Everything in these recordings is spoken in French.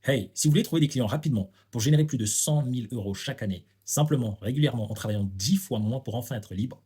Hey, si vous voulez trouver des clients rapidement pour générer plus de 100 000 euros chaque année, simplement, régulièrement, en travaillant 10 fois moins pour enfin être libre,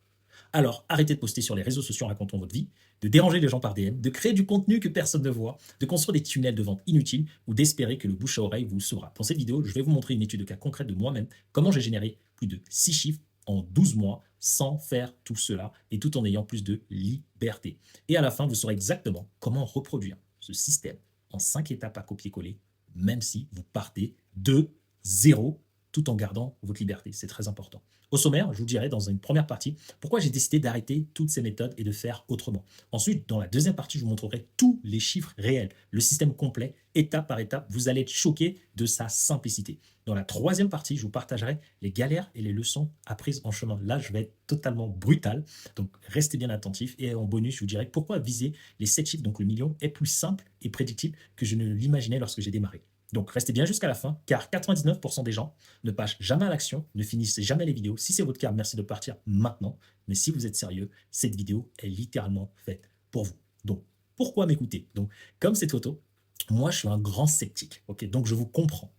alors arrêtez de poster sur les réseaux sociaux en racontant votre vie, de déranger les gens par DM, de créer du contenu que personne ne voit, de construire des tunnels de vente inutiles ou d'espérer que le bouche à oreille vous sauvera. Dans cette vidéo, je vais vous montrer une étude de cas concrète de moi-même, comment j'ai généré plus de 6 chiffres en 12 mois sans faire tout cela et tout en ayant plus de liberté. Et à la fin, vous saurez exactement comment reproduire ce système en 5 étapes à copier-coller même si vous partez de zéro tout en gardant votre liberté. C'est très important. Au sommaire, je vous dirai dans une première partie pourquoi j'ai décidé d'arrêter toutes ces méthodes et de faire autrement. Ensuite, dans la deuxième partie, je vous montrerai tous les chiffres réels, le système complet, étape par étape. Vous allez être choqué de sa simplicité. Dans la troisième partie, je vous partagerai les galères et les leçons apprises en chemin. Là, je vais être totalement brutal, donc restez bien attentifs. Et en bonus, je vous dirai pourquoi viser les 7 chiffres, donc le million, est plus simple et prédictible que je ne l'imaginais lorsque j'ai démarré. Donc restez bien jusqu'à la fin, car 99% des gens ne passent jamais à l'action, ne finissent jamais les vidéos. Si c'est votre cas, merci de partir maintenant. Mais si vous êtes sérieux, cette vidéo est littéralement faite pour vous. Donc, pourquoi m'écouter? Donc, comme cette photo, moi, je suis un grand sceptique. Ok, donc, je vous comprends.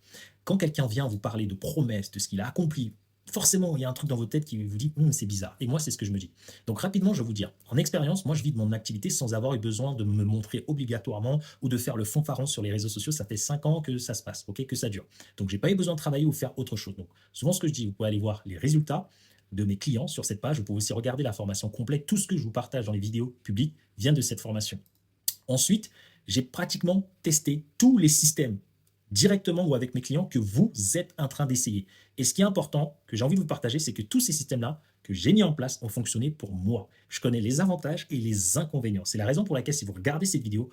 Quand quelqu'un vient vous parler de promesses, de ce qu'il a accompli, forcément, il y a un truc dans votre tête qui vous dit c'est bizarre. Et moi, c'est ce que je me dis. Donc, rapidement, je vais vous dire, en expérience, moi, je vis de mon activité sans avoir eu besoin de me montrer obligatoirement ou de faire le fanfaron sur les réseaux sociaux. Ça fait 5 ans que ça se passe, ok, que ça dure. Donc, j'ai pas eu besoin de travailler ou faire autre chose. Donc, souvent, ce que je dis, vous pouvez aller voir les résultats de mes clients sur cette page. Vous pouvez aussi regarder la formation complète. Tout ce que je vous partage dans les vidéos publiques vient de cette formation. Ensuite, j'ai pratiquement testé tous les systèmes directement ou avec mes clients que vous êtes en train d'essayer. Et ce qui est important, que j'ai envie de vous partager, c'est que tous ces systèmes-là que j'ai mis en place ont fonctionné pour moi. Je connais les avantages et les inconvénients. C'est la raison pour laquelle, si vous regardez cette vidéo,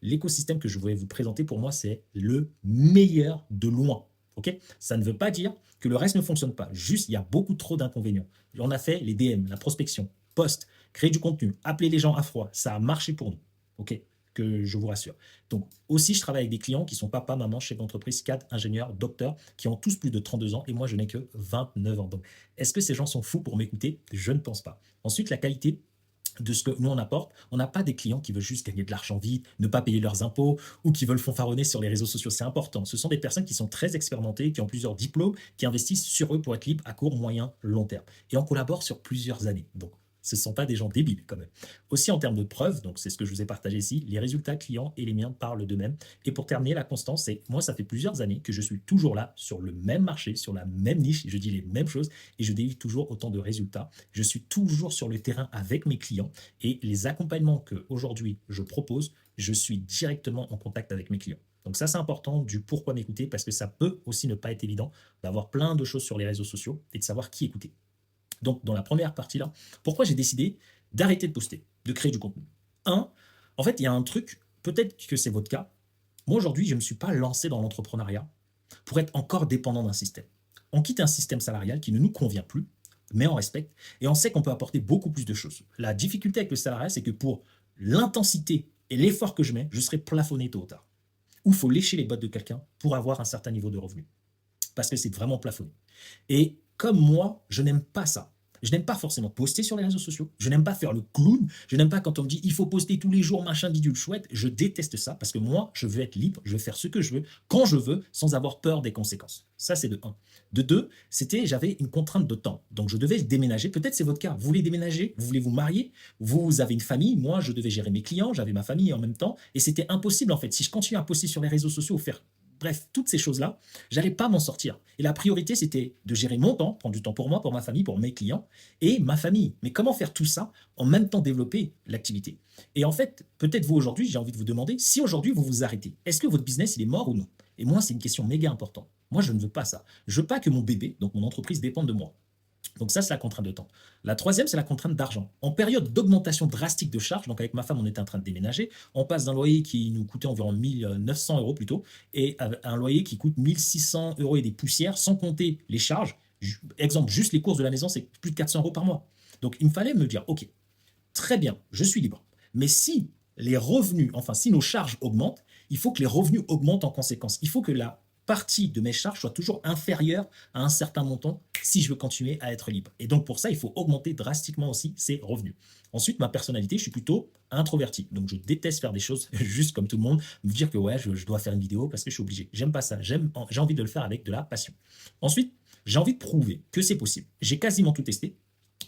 l'écosystème que je voulais vous présenter, pour moi, c'est le meilleur de loin. Okay, ça ne veut pas dire que le reste ne fonctionne pas. Juste, il y a beaucoup trop d'inconvénients. On a fait les DM, la prospection, post, créer du contenu, appeler les gens à froid. Ça a marché pour nous. OK, que je vous rassure. Donc aussi, je travaille avec des clients qui sont papa, maman, chef d'entreprise, cadre, ingénieur, docteur, qui ont tous plus de 32 ans et moi, je n'ai que 29 ans. Donc, est-ce que ces gens sont fous pour m'écouter? Je ne pense pas. Ensuite, la qualité de ce que nous on apporte. On n'a pas des clients qui veulent juste gagner de l'argent vite, ne pas payer leurs impôts ou qui veulent fanfaronner sur les réseaux sociaux. C'est important. Ce sont des personnes qui sont très expérimentées, qui ont plusieurs diplômes, qui investissent sur eux pour être libres à court, moyen, long terme. Et on collabore sur plusieurs années. Donc, ce ne sont pas des gens débiles quand même. Aussi en termes de preuves, donc c'est ce que je vous ai partagé ici, les résultats clients et les miens parlent d'eux-mêmes. Et pour terminer, la constance, c'est moi, ça fait plusieurs années que je suis toujours là sur le même marché, sur la même niche, je dis les mêmes choses et je délivre toujours autant de résultats. Je suis toujours sur le terrain avec mes clients et les accompagnements qu'aujourd'hui je propose, je suis directement en contact avec mes clients. Donc ça, c'est important du pourquoi m'écouter parce que ça peut aussi ne pas être évident d'avoir plein de choses sur les réseaux sociaux et de savoir qui écouter. Donc, dans la première partie-là, pourquoi j'ai décidé d'arrêter de poster, de créer du contenu? Un, en fait, il y a un truc, peut-être que c'est votre cas. Moi, aujourd'hui, je ne me suis pas lancé dans l'entrepreneuriat pour être encore dépendant d'un système. On quitte un système salarial qui ne nous convient plus, mais on respecte, et on sait qu'on peut apporter beaucoup plus de choses. La difficulté avec le salariat, c'est que pour l'intensité et l'effort que je mets, je serai plafonné tôt ou tard. Ou il faut lécher les bottes de quelqu'un pour avoir un certain niveau de revenu. Parce que c'est vraiment plafonné. Et comme moi, je n'aime pas ça. Je n'aime pas forcément poster sur les réseaux sociaux. Je n'aime pas faire le clown. Je n'aime pas quand on me dit il faut poster tous les jours, machin, bidule, chouette. Je déteste ça parce que moi, je veux être libre. Je veux faire ce que je veux, quand je veux, sans avoir peur des conséquences. Ça, c'est de un. De deux, j'avais une contrainte de temps. Donc, je devais déménager. Peut-être c'est votre cas. Vous voulez déménager, vous voulez vous marier, vous avez une famille. Moi, je devais gérer mes clients, j'avais ma famille en même temps. Et c'était impossible, en fait. Si je continue à poster sur les réseaux sociaux ou faire bref, toutes ces choses-là, j'allais pas m'en sortir. Et la priorité, c'était de gérer mon temps, prendre du temps pour moi, pour ma famille, pour mes clients et ma famille. Mais comment faire tout ça en même temps développer l'activité? Et en fait, peut-être vous aujourd'hui, j'ai envie de vous demander, si aujourd'hui vous vous arrêtez, est-ce que votre business, il est mort ou non? Et moi, c'est une question méga importante. Moi, je ne veux pas ça. Je veux pas que mon bébé, donc mon entreprise, dépende de moi. Donc ça, c'est la contrainte de temps. La troisième, c'est la contrainte d'argent. En période d'augmentation drastique de charges, donc avec ma femme, on était en train de déménager, on passe d'un loyer qui nous coûtait environ 1900 euros plutôt, et à un loyer qui coûte 1600 euros et des poussières, sans compter les charges. Exemple, juste les courses de la maison, c'est plus de 400 euros par mois. Donc il me fallait me dire, ok, très bien, je suis libre. Mais si les revenus, enfin si nos charges augmentent, il faut que les revenus augmentent en conséquence. Il faut que partie de mes charges soit toujours inférieure à un certain montant si je veux continuer à être libre. Et donc pour ça, il faut augmenter drastiquement aussi ses revenus. Ensuite, ma personnalité, je suis plutôt introverti. Donc je déteste faire des choses juste comme tout le monde, me dire que ouais, je dois faire une vidéo parce que je suis obligé. J'aime pas ça. J'ai envie de le faire avec de la passion. Ensuite, j'ai envie de prouver que c'est possible. J'ai quasiment tout testé.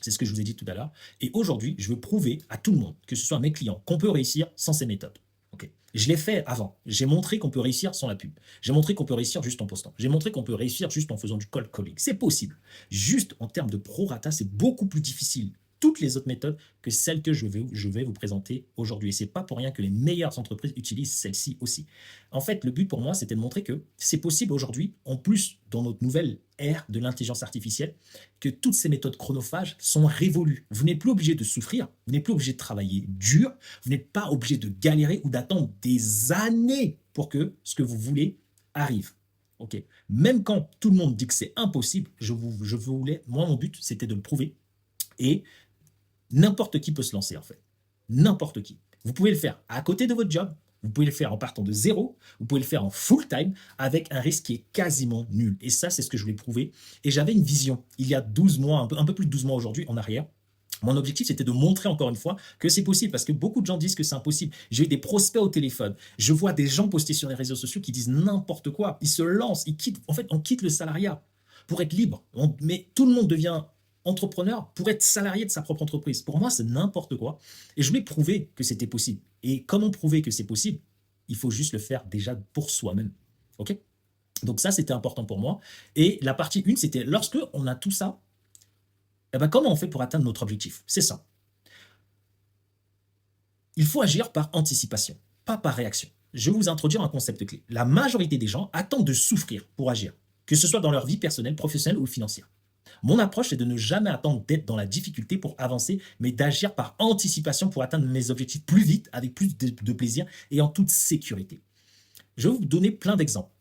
C'est ce que je vous ai dit tout à l'heure. Et aujourd'hui, je veux prouver à tout le monde, que ce soit à mes clients, qu'on peut réussir sans ces méthodes. Okay. Je l'ai fait avant. J'ai montré qu'on peut réussir sans la pub. J'ai montré qu'on peut réussir juste en postant. J'ai montré qu'on peut réussir juste en faisant du cold calling. C'est possible. Juste en termes de prorata, c'est beaucoup plus difficile, toutes les autres méthodes, que celles que je vais vous présenter aujourd'hui. Et ce n'est pas pour rien que les meilleures entreprises utilisent celles-ci aussi. En fait, le but pour moi, c'était de montrer que c'est possible aujourd'hui, en plus dans notre nouvelle ère de l'intelligence artificielle, que toutes ces méthodes chronophages sont révolues. Vous n'êtes plus obligé de souffrir, vous n'êtes plus obligé de travailler dur, vous n'êtes pas obligé de galérer ou d'attendre des années pour que ce que vous voulez arrive. Okay. Même quand tout le monde dit que c'est impossible, moi mon but c'était de le prouver. Et n'importe qui peut se lancer en fait. N'importe qui. Vous pouvez le faire à côté de votre job, vous pouvez le faire en partant de zéro, vous pouvez le faire en full time avec un risque qui est quasiment nul. Et ça, c'est ce que je voulais prouver. Et j'avais une vision il y a 12 mois, un peu plus de 12 mois aujourd'hui en arrière. Mon objectif, c'était de montrer encore une fois que c'est possible parce que beaucoup de gens disent que c'est impossible. J'ai eu des prospects au téléphone. Je vois des gens poster sur les réseaux sociaux qui disent n'importe quoi. Ils se lancent, ils quittent. En fait, on quitte le salariat pour être libre. Mais tout le monde devient entrepreneur pour être salarié de sa propre entreprise. Pour moi, c'est n'importe quoi. Et je voulais prouver que c'était possible. Et comment prouver que c'est possible? Il faut juste le faire déjà pour soi-même. OK? Donc ça, c'était important pour moi. Et la partie 1, c'était lorsque on a tout ça, eh ben, comment on fait pour atteindre notre objectif? C'est ça. Il faut agir par anticipation, pas par réaction. Je vais vous introduire un concept clé. La majorité des gens attendent de souffrir pour agir, que ce soit dans leur vie personnelle, professionnelle ou financière. Mon approche est de ne jamais attendre d'être dans la difficulté pour avancer, mais d'agir par anticipation pour atteindre mes objectifs plus vite, avec plus de plaisir et en toute sécurité. Je vais vous donner plein d'exemples.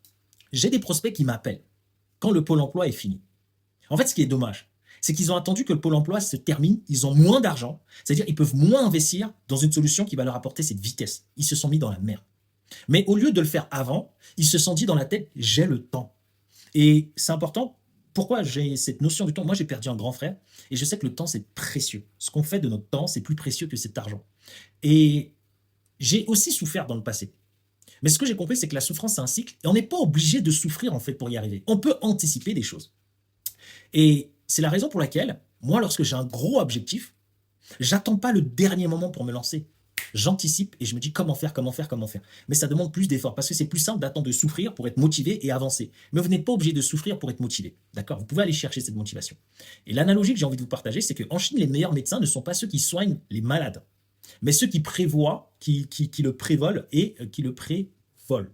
J'ai des prospects qui m'appellent quand le pôle emploi est fini. En fait, ce qui est dommage, c'est qu'ils ont attendu que le pôle emploi se termine, ils ont moins d'argent, c'est-à-dire ils peuvent moins investir dans une solution qui va leur apporter cette vitesse. Ils se sont mis dans la merde. Mais au lieu de le faire avant, ils se sont dit dans la tête, j'ai le temps. Et c'est important. Pourquoi j'ai cette notion du temps? Moi, j'ai perdu un grand frère et je sais que le temps, c'est précieux. Ce qu'on fait de notre temps, c'est plus précieux que cet argent. Et j'ai aussi souffert dans le passé. Mais ce que j'ai compris, c'est que la souffrance, c'est un cycle et on n'est pas obligé de souffrir en fait pour y arriver. On peut anticiper des choses. Et c'est la raison pour laquelle, moi, lorsque j'ai un gros objectif, j'attends pas le dernier moment pour me lancer. J'anticipe et je me dis comment faire. Mais ça demande plus d'efforts parce que c'est plus simple d'attendre de souffrir pour être motivé et avancer. Mais vous n'êtes pas obligé de souffrir pour être motivé. D'accord? Vous pouvez aller chercher cette motivation. Et l'analogie que j'ai envie de vous partager, c'est qu'en Chine, les meilleurs médecins ne sont pas ceux qui soignent les malades, mais ceux qui prévoient, qui le prévolent et qui le prévolent.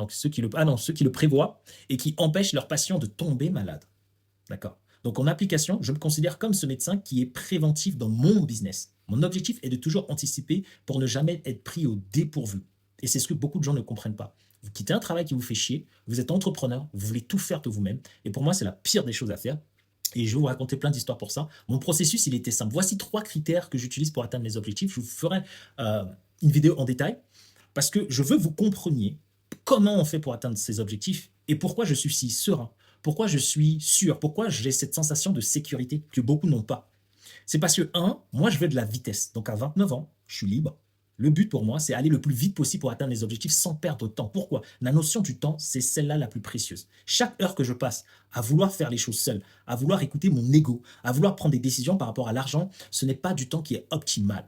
Ceux qui le prévoient et qui empêchent leurs patients de tomber malades. D'accord? Donc en application, je me considère comme ce médecin qui est préventif dans mon business. Mon objectif est de toujours anticiper pour ne jamais être pris au dépourvu. Et c'est ce que beaucoup de gens ne comprennent pas. Vous quittez un travail qui vous fait chier, vous êtes entrepreneur, vous voulez tout faire de vous-même. Et pour moi, c'est la pire des choses à faire. Et je vais vous raconter plein d'histoires pour ça. Mon processus, il était simple. Voici 3 critères que j'utilise pour atteindre mes objectifs. Je vous ferai une vidéo en détail parce que je veux que vous compreniez comment on fait pour atteindre ces objectifs et pourquoi je suis si serein. Pourquoi je suis sûr? Pourquoi j'ai cette sensation de sécurité que beaucoup n'ont pas? C'est parce que, moi, je veux de la vitesse. Donc, à 29 ans, je suis libre. Le but pour moi, c'est aller le plus vite possible pour atteindre les objectifs sans perdre de temps. Pourquoi? La notion du temps, c'est celle-là la plus précieuse. Chaque heure que je passe à vouloir faire les choses seul, à vouloir écouter mon ego, à vouloir prendre des décisions par rapport à l'argent, ce n'est pas du temps qui est optimal.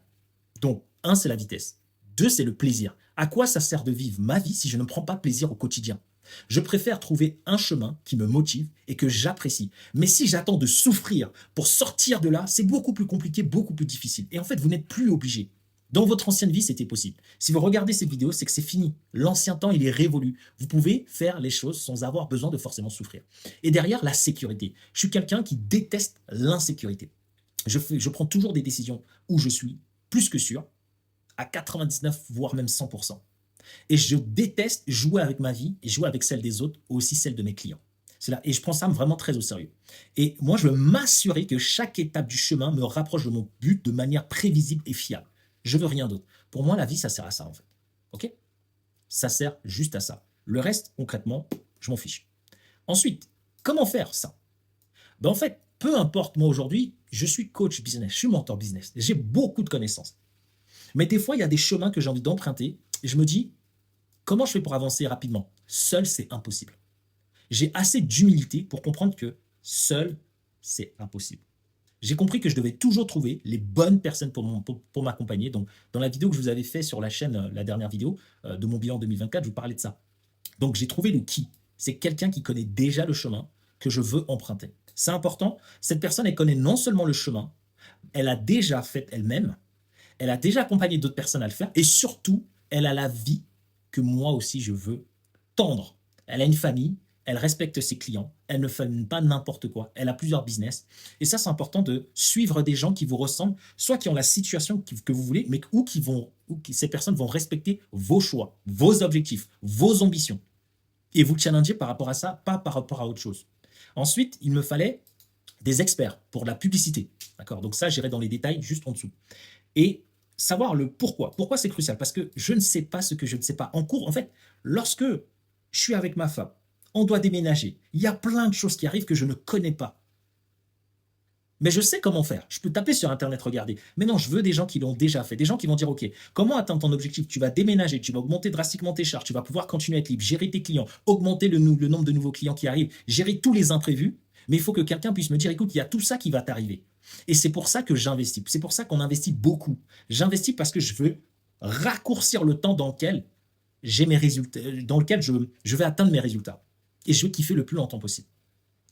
Donc, 1, c'est la vitesse. 2, c'est le plaisir. À quoi ça sert de vivre ma vie si je ne prends pas plaisir au quotidien? Je préfère trouver un chemin qui me motive et que j'apprécie. Mais si j'attends de souffrir pour sortir de là, c'est beaucoup plus compliqué, beaucoup plus difficile. Et en fait, vous n'êtes plus obligé. Dans votre ancienne vie, c'était possible. Si vous regardez cette vidéo, c'est que c'est fini. L'ancien temps, il est révolu. Vous pouvez faire les choses sans avoir besoin de forcément souffrir. Et derrière, la sécurité. Je suis quelqu'un qui déteste l'insécurité. Je prends toujours des décisions où je suis plus que sûr, à 99, voire même 100%. Et je déteste jouer avec ma vie et jouer avec celle des autres, aussi celle de mes clients. C'est là, et je prends ça vraiment très au sérieux. Et moi, je veux m'assurer que chaque étape du chemin me rapproche de mon but de manière prévisible et fiable. Je veux rien d'autre. Pour moi, la vie, ça sert à ça, en fait. OK? Ça sert juste à ça. Le reste, concrètement, je m'en fiche. Ensuite, comment faire ça? Ben en fait, peu importe, moi aujourd'hui, je suis coach business, je suis mentor business, j'ai beaucoup de connaissances. Mais des fois, il y a des chemins que j'ai envie d'emprunter et je me dis, comment je fais pour avancer rapidement? Seul, c'est impossible. J'ai assez d'humilité pour comprendre que seul, c'est impossible. J'ai compris que je devais toujours trouver les bonnes personnes pour m'accompagner. Donc, dans la vidéo que je vous avais fait sur la chaîne, la dernière vidéo de mon bilan 2024, je vous parlais de ça. Donc, j'ai trouvé le qui. C'est quelqu'un qui connaît déjà le chemin que je veux emprunter. C'est important. Cette personne, elle connaît non seulement le chemin, elle a déjà fait elle-même, elle a déjà accompagné d'autres personnes à le faire, et surtout, elle a la vie que moi aussi je veux tendre. Elle a une famille, elle respecte ses clients, elle ne fait pas n'importe quoi, elle a plusieurs business. Et ça, c'est important de suivre des gens qui vous ressemblent, soit qui ont la situation que vous voulez, mais ou ces personnes vont respecter vos choix, vos objectifs, vos ambitions. Et vous challenger par rapport à ça, pas par rapport à autre chose. Ensuite, il me fallait des experts pour la publicité. D'accord? Donc ça, j'irai dans les détails juste en dessous. Et savoir le pourquoi. Pourquoi c'est crucial? Parce que je ne sais pas ce que je ne sais pas. En cours, en fait, lorsque je suis avec ma femme, on doit déménager. Il y a plein de choses qui arrivent que je ne connais pas. Mais je sais comment faire. Je peux taper sur Internet, regarder. Mais non, je veux des gens qui l'ont déjà fait. Des gens qui vont dire, OK, comment atteindre ton objectif? Tu vas déménager, tu vas augmenter drastiquement tes charges, tu vas pouvoir continuer à être libre, gérer tes clients, augmenter le nombre de nouveaux clients qui arrivent, gérer tous les imprévus. Mais il faut que quelqu'un puisse me dire, écoute, il y a tout ça qui va t'arriver. Et c'est pour ça que j'investis. C'est pour ça qu'on investit beaucoup. J'investis parce que je veux raccourcir le temps dans lequel j'ai mes résultats, dans lequel je vais atteindre mes résultats. Et je veux kiffer le plus longtemps possible.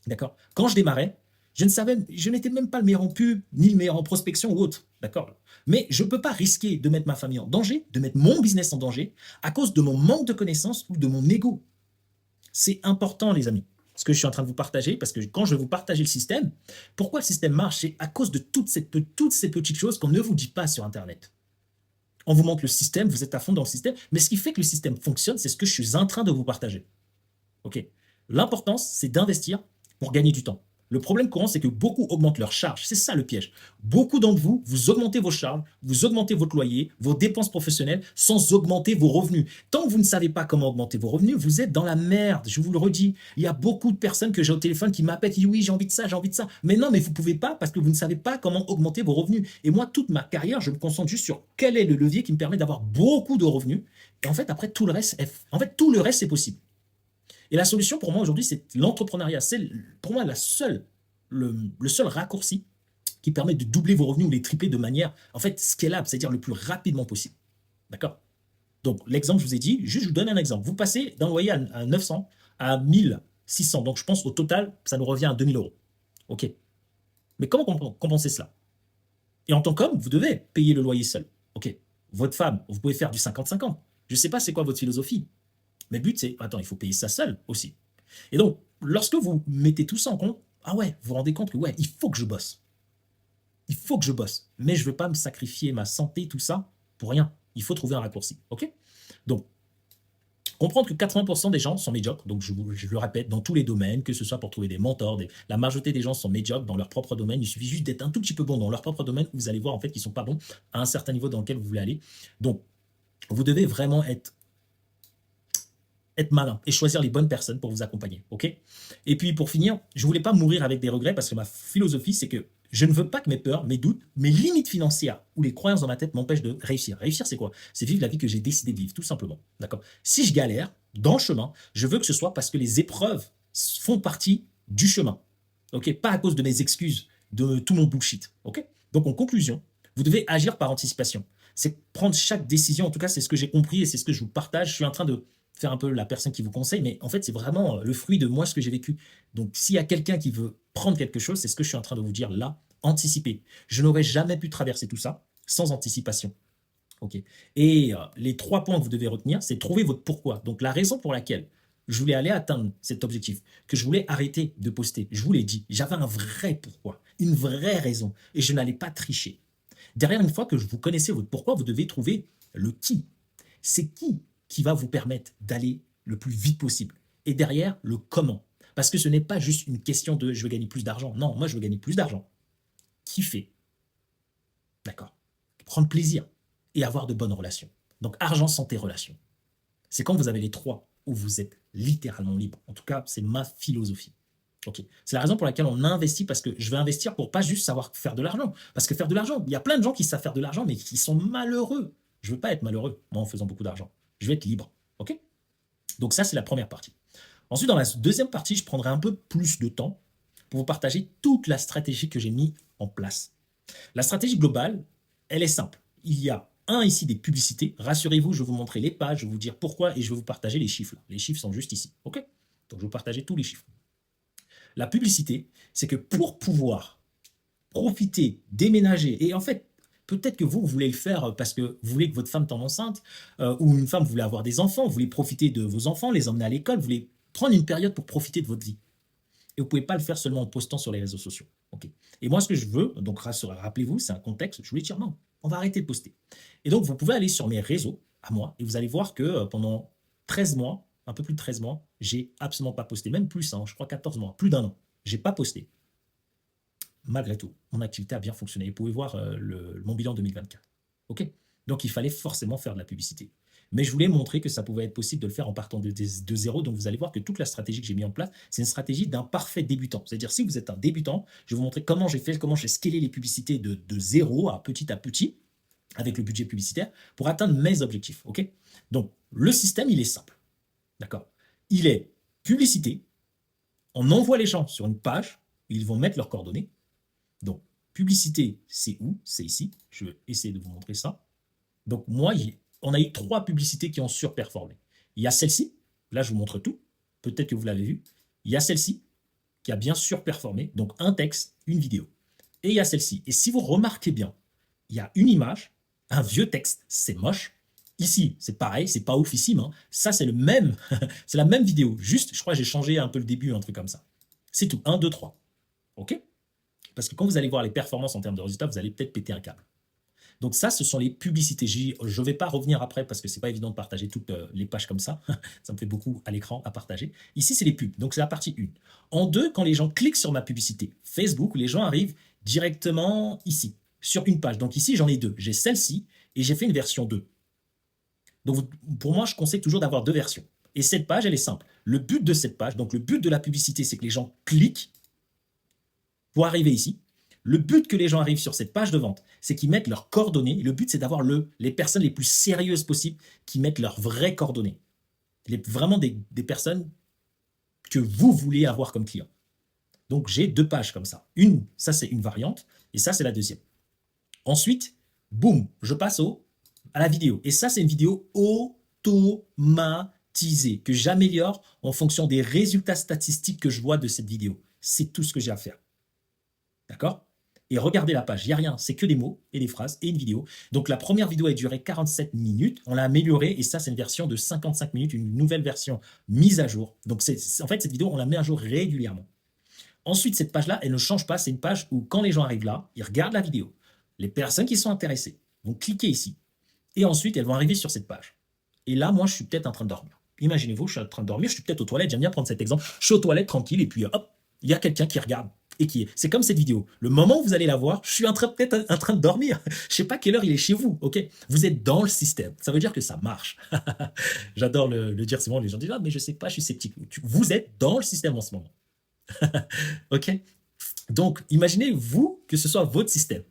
D'accord? Quand je démarrais, je n'étais même pas le meilleur en pub, ni le meilleur en prospection ou autre. D'accord? Mais je ne peux pas risquer de mettre ma famille en danger, de mettre mon business en danger, à cause de mon manque de connaissances ou de mon ego. C'est important, les amis, ce que je suis en train de vous partager, parce que quand je vais vous partager le système, pourquoi le système marche? C'est à cause de toutes ces petites choses qu'on ne vous dit pas sur Internet. On vous montre le système, vous êtes à fond dans le système, mais ce qui fait que le système fonctionne, c'est ce que je suis en train de vous partager. Ok? L'importance, c'est d'investir pour gagner du temps. Le problème courant, c'est que beaucoup augmentent leurs charges. C'est ça le piège. Beaucoup d'entre vous, vous augmentez vos charges, vous augmentez votre loyer, vos dépenses professionnelles sans augmenter vos revenus. Tant que vous ne savez pas comment augmenter vos revenus, vous êtes dans la merde. Je vous le redis. Il y a beaucoup de personnes que j'ai au téléphone qui m'appellent, qui disent oui, j'ai envie de ça, j'ai envie de ça. Mais non, mais vous ne pouvez pas parce que vous ne savez pas comment augmenter vos revenus. Et moi, toute ma carrière, je me concentre juste sur quel est le levier qui me permet d'avoir beaucoup de revenus. Et en fait, après, tout le reste, c'est possible. Et la solution pour moi aujourd'hui, c'est l'entrepreneuriat. C'est pour moi le seul raccourci qui permet de doubler vos revenus ou les tripler de manière, en fait, scalable, c'est-à-dire le plus rapidement possible. D'accord? Donc, l'exemple, je vous ai dit, juste je vous donne un exemple. Vous passez d'un loyer à 900 à 1600. Donc, je pense au total, ça nous revient à 2000 euros. OK. Mais comment compenser cela? Et en tant qu'homme, vous devez payer le loyer seul. OK. Votre femme, vous pouvez faire du 50-50. Je ne sais pas c'est quoi votre philosophie. Mais le but, c'est, attends, il faut payer ça seul aussi. Et donc, lorsque vous mettez tout ça en compte, ah ouais, vous vous rendez compte que ouais, il faut que je bosse. Il faut que je bosse. Mais je ne veux pas me sacrifier ma santé, tout ça, pour rien. Il faut trouver un raccourci. OK? Donc, comprendre que 80% des gens sont médiocres. Donc, je le répète, dans tous les domaines, que ce soit pour trouver des mentors, la majorité des gens sont médiocres dans leur propre domaine. Il suffit juste d'être un tout petit peu bon dans leur propre domaine. Vous allez voir en fait qu'ils ne sont pas bons à un certain niveau dans lequel vous voulez aller. Donc, vous devez vraiment être malin et choisir les bonnes personnes pour vous accompagner. OK? Et puis, pour finir, je ne voulais pas mourir avec des regrets parce que ma philosophie, c'est que je ne veux pas que mes peurs, mes doutes, mes limites financières ou les croyances dans ma tête m'empêchent de réussir. Réussir, c'est quoi? C'est vivre la vie que j'ai décidé de vivre, tout simplement. D'accord? Si je galère dans le chemin, je veux que ce soit parce que les épreuves font partie du chemin. OK? Pas à cause de mes excuses, de tout mon bullshit. OK? Donc, en conclusion, vous devez agir par anticipation. C'est prendre chaque décision. En tout cas, c'est ce que j'ai compris et c'est ce que je vous partage. Je suis en train de faire un peu la personne qui vous conseille, mais en fait, c'est vraiment le fruit de moi, ce que j'ai vécu. Donc, s'il y a quelqu'un qui veut prendre quelque chose, c'est ce que je suis en train de vous dire là, anticiper. Je n'aurais jamais pu traverser tout ça sans anticipation. Okay. Et les 3 points que vous devez retenir, c'est trouver votre pourquoi. Donc, la raison pour laquelle je voulais aller atteindre cet objectif, que je voulais arrêter de poster, je vous l'ai dit, j'avais un vrai pourquoi, une vraie raison, et je n'allais pas tricher. Derrière, une fois que vous connaissez votre pourquoi, vous devez trouver le qui. C'est qui va vous permettre d'aller le plus vite possible. Et derrière, le comment. Parce que ce n'est pas juste une question de je veux gagner plus d'argent. Non, moi, je veux gagner plus d'argent. Kiffer. D'accord. Prendre plaisir et avoir de bonnes relations. Donc, argent, santé, relations. C'est quand vous avez les 3 où vous êtes littéralement libre. En tout cas, c'est ma philosophie. Ok. C'est la raison pour laquelle on investit, parce que je vais investir pour pas juste savoir faire de l'argent. Parce que faire de l'argent, il y a plein de gens qui savent faire de l'argent, mais qui sont malheureux. Je veux pas être malheureux, moi, en faisant beaucoup d'argent. Je veux être libre. Ok. Donc ça, c'est la première partie. Ensuite, dans la deuxième partie, je prendrai un peu plus de temps pour vous partager toute la stratégie que j'ai mis en place. La stratégie globale, elle est simple. Il y a ici des publicités. Rassurez-vous, je vais vous montrer les pages, je vais vous dire pourquoi et je vais vous partager les chiffres. Les chiffres sont juste ici. OK? Donc, je vais vous partager tous les chiffres. La publicité, c'est que pour pouvoir profiter, déménager, et en fait, peut-être que vous voulez le faire parce que vous voulez que votre femme tombe enceinte, ou une femme, vous voulez avoir des enfants, vous voulez profiter de vos enfants, les emmener à l'école, vous voulez prendre une période pour profiter de votre vie. Et vous ne pouvez pas le faire seulement en postant sur les réseaux sociaux. Okay. Et moi, ce que je veux, donc rappelez-vous, c'est un contexte, je voulais dire non, on va arrêter de poster. Et donc, vous pouvez aller sur mes réseaux, à moi, et vous allez voir que pendant 13 mois, un peu plus de 13 mois, j'ai absolument pas posté, même plus, je crois 14 mois, plus d'un an, j'ai pas posté. Malgré tout, mon activité a bien fonctionné. Vous pouvez voir mon bilan 2024. OK. Donc, il fallait forcément faire de la publicité. Mais je voulais montrer que ça pouvait être possible de le faire en partant de zéro. Donc, vous allez voir que toute la stratégie que j'ai mis en place, c'est une stratégie d'un parfait débutant. C'est-à-dire, si vous êtes un débutant, je vais vous montrer comment j'ai fait, comment j'ai scalé les publicités de zéro à petit, avec le budget publicitaire, pour atteindre mes objectifs. OK. Donc, le système, il est simple. D'accord. Il est publicité. On envoie les gens sur une page, ils vont mettre leurs coordonnées. Donc, publicité, c'est où? C'est ici. Je vais essayer de vous montrer ça. Donc, moi, on a eu 3 publicités qui ont surperformé. Il y a celle-ci. Là, je vous montre tout. Peut-être que vous l'avez vu. Il y a celle-ci qui a bien surperformé. Donc, un texte, une vidéo. Et il y a celle-ci. Et si vous remarquez bien, il y a une image, un vieux texte. C'est moche. Ici, c'est pareil. C'est pas oufissime. Ça, c'est le même. C'est la même vidéo. Juste, je crois que j'ai changé un peu le début, un truc comme ça. C'est tout. 1, 2, 3. OK? Parce que quand vous allez voir les performances en termes de résultats, vous allez peut-être péter un câble. Donc ça, ce sont les publicités. Je ne vais pas revenir après parce que ce n'est pas évident de partager toutes les pages comme ça. Ça me fait beaucoup à l'écran à partager. Ici, c'est les pubs. Donc c'est la partie 1. En 2, quand les gens cliquent sur ma publicité Facebook, les gens arrivent directement ici, sur une page. Donc ici, j'en ai 2. J'ai celle-ci et j'ai fait une version 2. Donc pour moi, je conseille toujours d'avoir 2 versions. Et cette page, elle est simple. Le but de cette page, donc le but de la publicité, c'est que les gens cliquent pour arriver ici. Le but que les gens arrivent sur cette page de vente, c'est qu'ils mettent leurs coordonnées. Le but, c'est d'avoir les personnes les plus sérieuses possibles qui mettent leurs vraies coordonnées. Vraiment des personnes que vous voulez avoir comme client. Donc, j'ai 2 pages comme ça. Ça, c'est une variante, et ça, c'est la deuxième. Ensuite, boum, je passe à la vidéo. Et ça, c'est une vidéo automatisée que j'améliore en fonction des résultats statistiques que je vois de cette vidéo. C'est tout ce que j'ai à faire. D'accord? Et regardez la page, il n'y a rien, c'est que des mots et des phrases et une vidéo. Donc la première vidéo a duré 47 minutes, on l'a améliorée et ça c'est une version de 55 minutes, une nouvelle version mise à jour. Donc en fait cette vidéo on la met à jour régulièrement. Ensuite cette page-là, elle ne change pas, c'est une page où quand les gens arrivent là, ils regardent la vidéo. Les personnes qui sont intéressées vont cliquer ici et ensuite elles vont arriver sur cette page. Et là moi je suis peut-être en train de dormir. Imaginez-vous, je suis en train de dormir, je suis peut-être aux toilettes, j'aime bien prendre cet exemple, je suis aux toilettes tranquille et puis hop, il y a quelqu'un qui regarde. Et qui est. C'est comme cette vidéo. Le moment où vous allez la voir, je suis peut-être en train de dormir. Je sais pas quelle heure il est chez vous, ok? Vous êtes dans le système. Ça veut dire que ça marche. J'adore le dire souvent. Les gens disent ah mais je sais pas, je suis sceptique. Vous êtes dans le système en ce moment, ok? Donc imaginez-vous que ce soit votre système.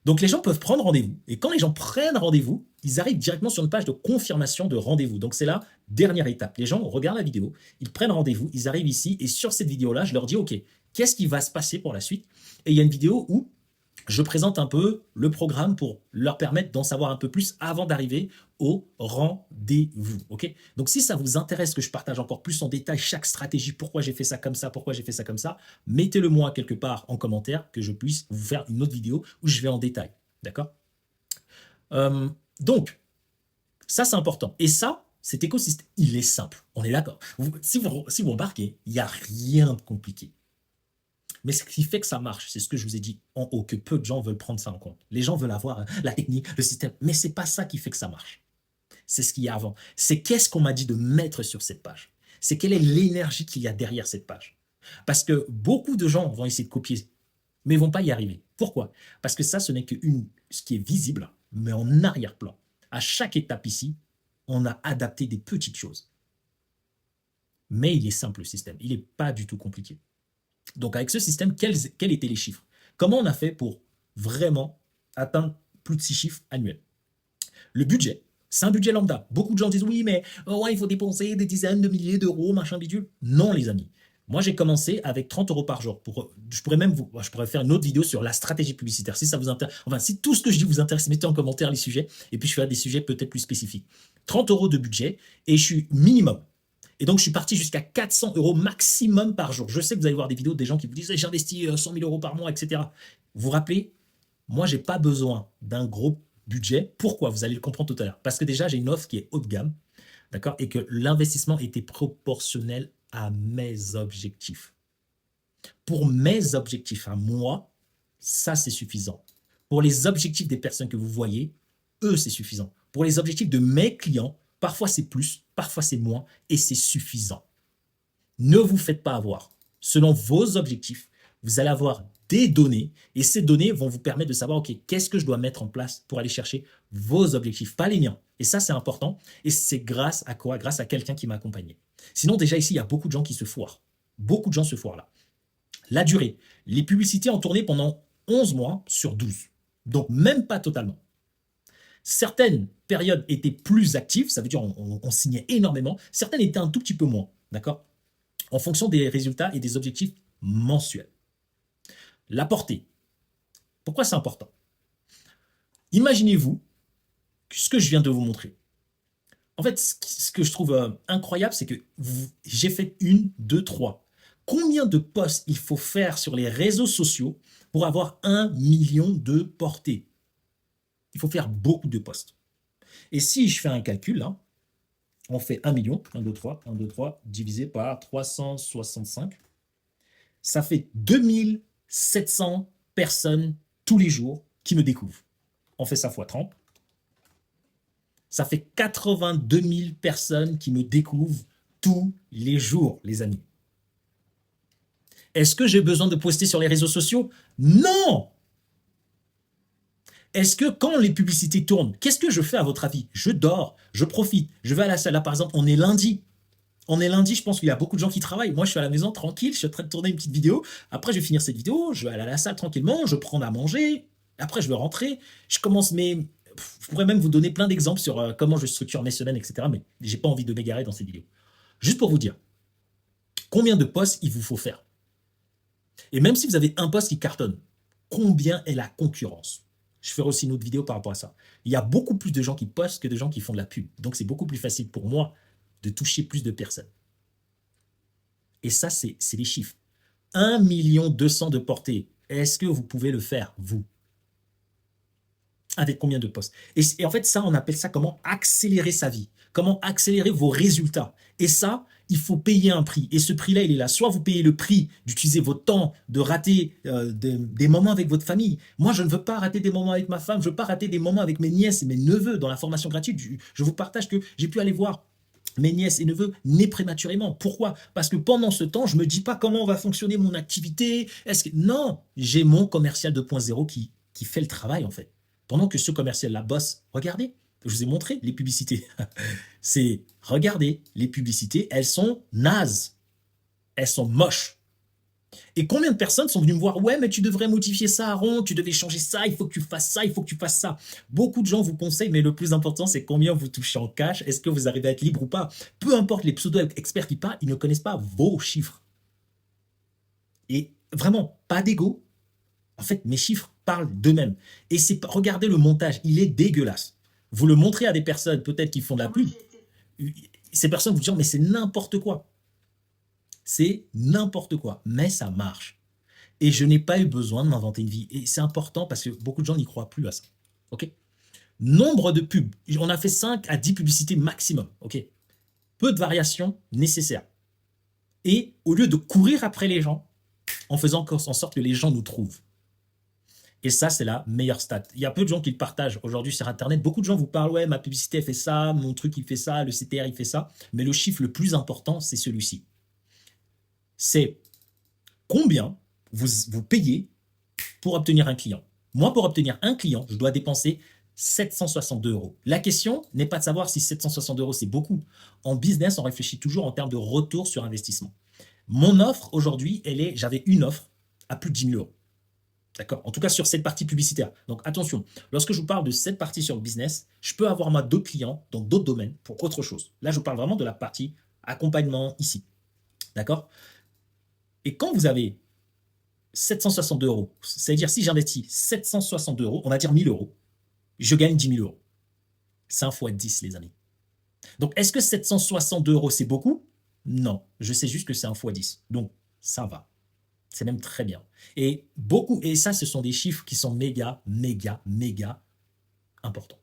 Donc les gens peuvent prendre rendez-vous. Et quand les gens prennent rendez-vous, ils arrivent directement sur une page de confirmation de rendez-vous. Donc c'est la dernière étape. Les gens regardent la vidéo, ils prennent rendez-vous, ils arrivent ici et sur cette vidéo-là, je leur dis ok, qu'est-ce qui va se passer pour la suite? Et il y a une vidéo où je présente un peu le programme pour leur permettre d'en savoir un peu plus avant d'arriver au rendez-vous. Okay, donc si ça vous intéresse que je partage encore plus en détail chaque stratégie, pourquoi j'ai fait ça comme ça, pourquoi j'ai fait ça comme ça, mettez-le moi quelque part en commentaire que je puisse vous faire une autre vidéo où je vais en détail. D'accord? Donc, ça c'est important. Et ça, cet écosystème, il est simple. On est d'accord. Si vous embarquez, il n'y a rien de compliqué. Mais ce qui fait que ça marche, c'est ce que je vous ai dit en haut, que peu de gens veulent prendre ça en compte. Les gens veulent avoir la technique, le système, mais ce n'est pas ça qui fait que ça marche. C'est ce qu'il y a avant. C'est qu'est-ce qu'on m'a dit de mettre sur cette page. C'est quelle est l'énergie qu'il y a derrière cette page. Parce que beaucoup de gens vont essayer de copier, mais ne vont pas y arriver. Pourquoi? Parce que ça, ce n'est que ce qui est visible, mais en arrière-plan. À chaque étape ici, on a adapté des petites choses. Mais il est simple le système, il n'est pas du tout compliqué. Donc avec ce système, quels étaient les chiffres? Comment on a fait pour vraiment atteindre plus de 6 chiffres annuels? Le budget, c'est un budget lambda. Beaucoup de gens disent oui, mais oh ouais, il faut dépenser des dizaines de milliers d'euros, machin bidule. Non, les amis. Moi, j'ai commencé avec 30 euros par jour. Je pourrais faire une autre vidéo sur la stratégie publicitaire. Si ça vous intéresse, enfin, si tout ce que je dis vous intéresse, mettez en commentaire les sujets et puis je ferai des sujets peut-être plus spécifiques. 30 euros de budget et je suis minimum. Et donc, je suis parti jusqu'à 400 euros maximum par jour. Je sais que vous allez voir des vidéos des gens qui vous disent j'investis 100 000 euros par mois, etc. Vous vous rappelez, moi, je n'ai pas besoin d'un gros budget. Pourquoi? Vous allez le comprendre tout à l'heure. Parce que déjà, j'ai une offre qui est haut de gamme, d'accord, et que l'investissement était proportionnel à mes objectifs. Pour mes objectifs à moi, ça, c'est suffisant. Pour les objectifs des personnes que vous voyez, eux, c'est suffisant. Pour les objectifs de mes clients, parfois c'est plus, parfois c'est moins, et c'est suffisant. Ne vous faites pas avoir. Selon vos objectifs, vous allez avoir des données, et ces données vont vous permettre de savoir, OK, qu'est-ce que je dois mettre en place pour aller chercher vos objectifs, pas les miens. Et ça, c'est important, et c'est grâce à quoi? Grâce à quelqu'un qui m'a accompagné. Sinon, déjà ici, il y a beaucoup de gens qui se foirent. Beaucoup de gens se foirent là. La durée. Les publicités ont tourné pendant 11 mois sur 12. Donc, même pas totalement. Certaines périodes étaient plus actives, ça veut dire on signait énormément. Certaines étaient un tout petit peu moins, d'accord? En fonction des résultats et des objectifs mensuels. La portée. Pourquoi c'est important? Imaginez-vous ce que je viens de vous montrer. En fait, ce que je trouve incroyable, c'est que j'ai fait 1, 2, 3. Combien de posts il faut faire sur les réseaux sociaux pour avoir 1 million de portées? Il faut faire beaucoup de posts. Et si je fais un calcul, là, on fait 1 million, 1, 2, 3, 1, 2, 3, divisé par 365, ça fait 2700 personnes tous les jours qui me découvrent. On fait ça fois 30. Ça fait 82 000 personnes qui me découvrent tous les jours, les amis. Est-ce que j'ai besoin de poster sur les réseaux sociaux? Non! Est-ce que quand les publicités tournent, qu'est-ce que je fais à votre avis? Je dors, je profite, je vais à la salle. Là, par exemple, on est lundi. On est lundi, je pense qu'il y a beaucoup de gens qui travaillent. Moi, je suis à la maison tranquille, je suis en train de tourner une petite vidéo. Après, je vais finir cette vidéo, je vais aller à la salle tranquillement, je prends à manger. Après, je vais rentrer. Je commence mes... Je pourrais même vous donner plein d'exemples sur comment je structure mes semaines, etc. Mais j'ai pas envie de m'égarer dans cette vidéo. Juste pour vous dire, combien de posts il vous faut faire? Et même si vous avez un post qui cartonne, combien est la concurrence? Je ferai aussi une autre vidéo par rapport à ça. Il y a beaucoup plus de gens qui postent que de gens qui font de la pub. Donc, c'est beaucoup plus facile pour moi de toucher plus de personnes. Et ça, c'est les chiffres. 1 200 000 de portée. Est-ce que vous pouvez le faire, vous? Avec combien de posts? Et en fait, ça, on appelle ça comment accélérer sa vie. Comment accélérer vos résultats. Et ça, il faut payer un prix. Et ce prix-là, il est là. Soit vous payez le prix d'utiliser votre temps, de rater des moments avec votre famille. Moi, je ne veux pas rater des moments avec ma femme. Je ne veux pas rater des moments avec mes nièces et mes neveux dans la formation gratuite. Je vous partage que j'ai pu aller voir mes nièces et neveux nés prématurément. Pourquoi? Parce que pendant ce temps, je ne me dis pas comment va fonctionner mon activité. Non, j'ai mon commercial 2.0 qui fait le travail, en fait. Pendant que ce commercial-là bosse, regardez, je vous ai montré les publicités. Regardez, les publicités, elles sont nazes. Elles sont moches. Et combien de personnes sont venues me voir, ouais, mais tu devrais modifier ça, Aaron, tu devais changer ça, il faut que tu fasses ça, il faut que tu fasses ça. Beaucoup de gens vous conseillent, mais le plus important, c'est combien vous touchez en cash, est-ce que vous arrivez à être libre ou pas. Peu importe les pseudo-experts qui parlent, ils ne connaissent pas vos chiffres. Et vraiment, pas d'ego. En fait, mes chiffres parlent d'eux-mêmes. Et regardez le montage, il est dégueulasse. Vous le montrez à des personnes, peut-être qui font de la pub. Ces personnes vous diront, mais c'est n'importe quoi. C'est n'importe quoi, mais ça marche. Et je n'ai pas eu besoin de m'inventer une vie. Et c'est important parce que beaucoup de gens n'y croient plus à ça. Ok? Nombre de pubs. On a fait 5 à 10 publicités maximum. Ok? Peu de variations nécessaires. Et au lieu de courir après les gens, en faisant en sorte que les gens nous trouvent. Et ça, c'est la meilleure stat. Il y a peu de gens qui le partagent aujourd'hui sur Internet. Beaucoup de gens vous parlent, ouais, ma publicité fait ça, mon truc il fait ça, le CTR il fait ça. Mais le chiffre le plus important, c'est celui-ci. C'est combien vous payez pour obtenir un client. Moi, pour obtenir un client, je dois dépenser 762 €. La question n'est pas de savoir si 762 € c'est beaucoup. En business, on réfléchit toujours en termes de retour sur investissement. Mon offre aujourd'hui, j'avais une offre à plus de 10 000 €. D'accord? En tout cas, sur cette partie publicitaire. Donc, attention, lorsque je vous parle de cette partie sur le business, je peux avoir moi d'autres clients dans d'autres domaines pour autre chose. Là, je vous parle vraiment de la partie accompagnement ici. D'accord? Et quand vous avez 762 €, c'est-à-dire si j'investis 762 €, on va dire 1 000 €, je gagne 10 000 €. C'est 1 fois 10, les amis. Donc, est-ce que 762 € c'est beaucoup? Non, je sais juste que c'est 1 fois 10. Donc, ça va. C'est même très bien. Et ça, ce sont des chiffres qui sont méga, méga, méga importants.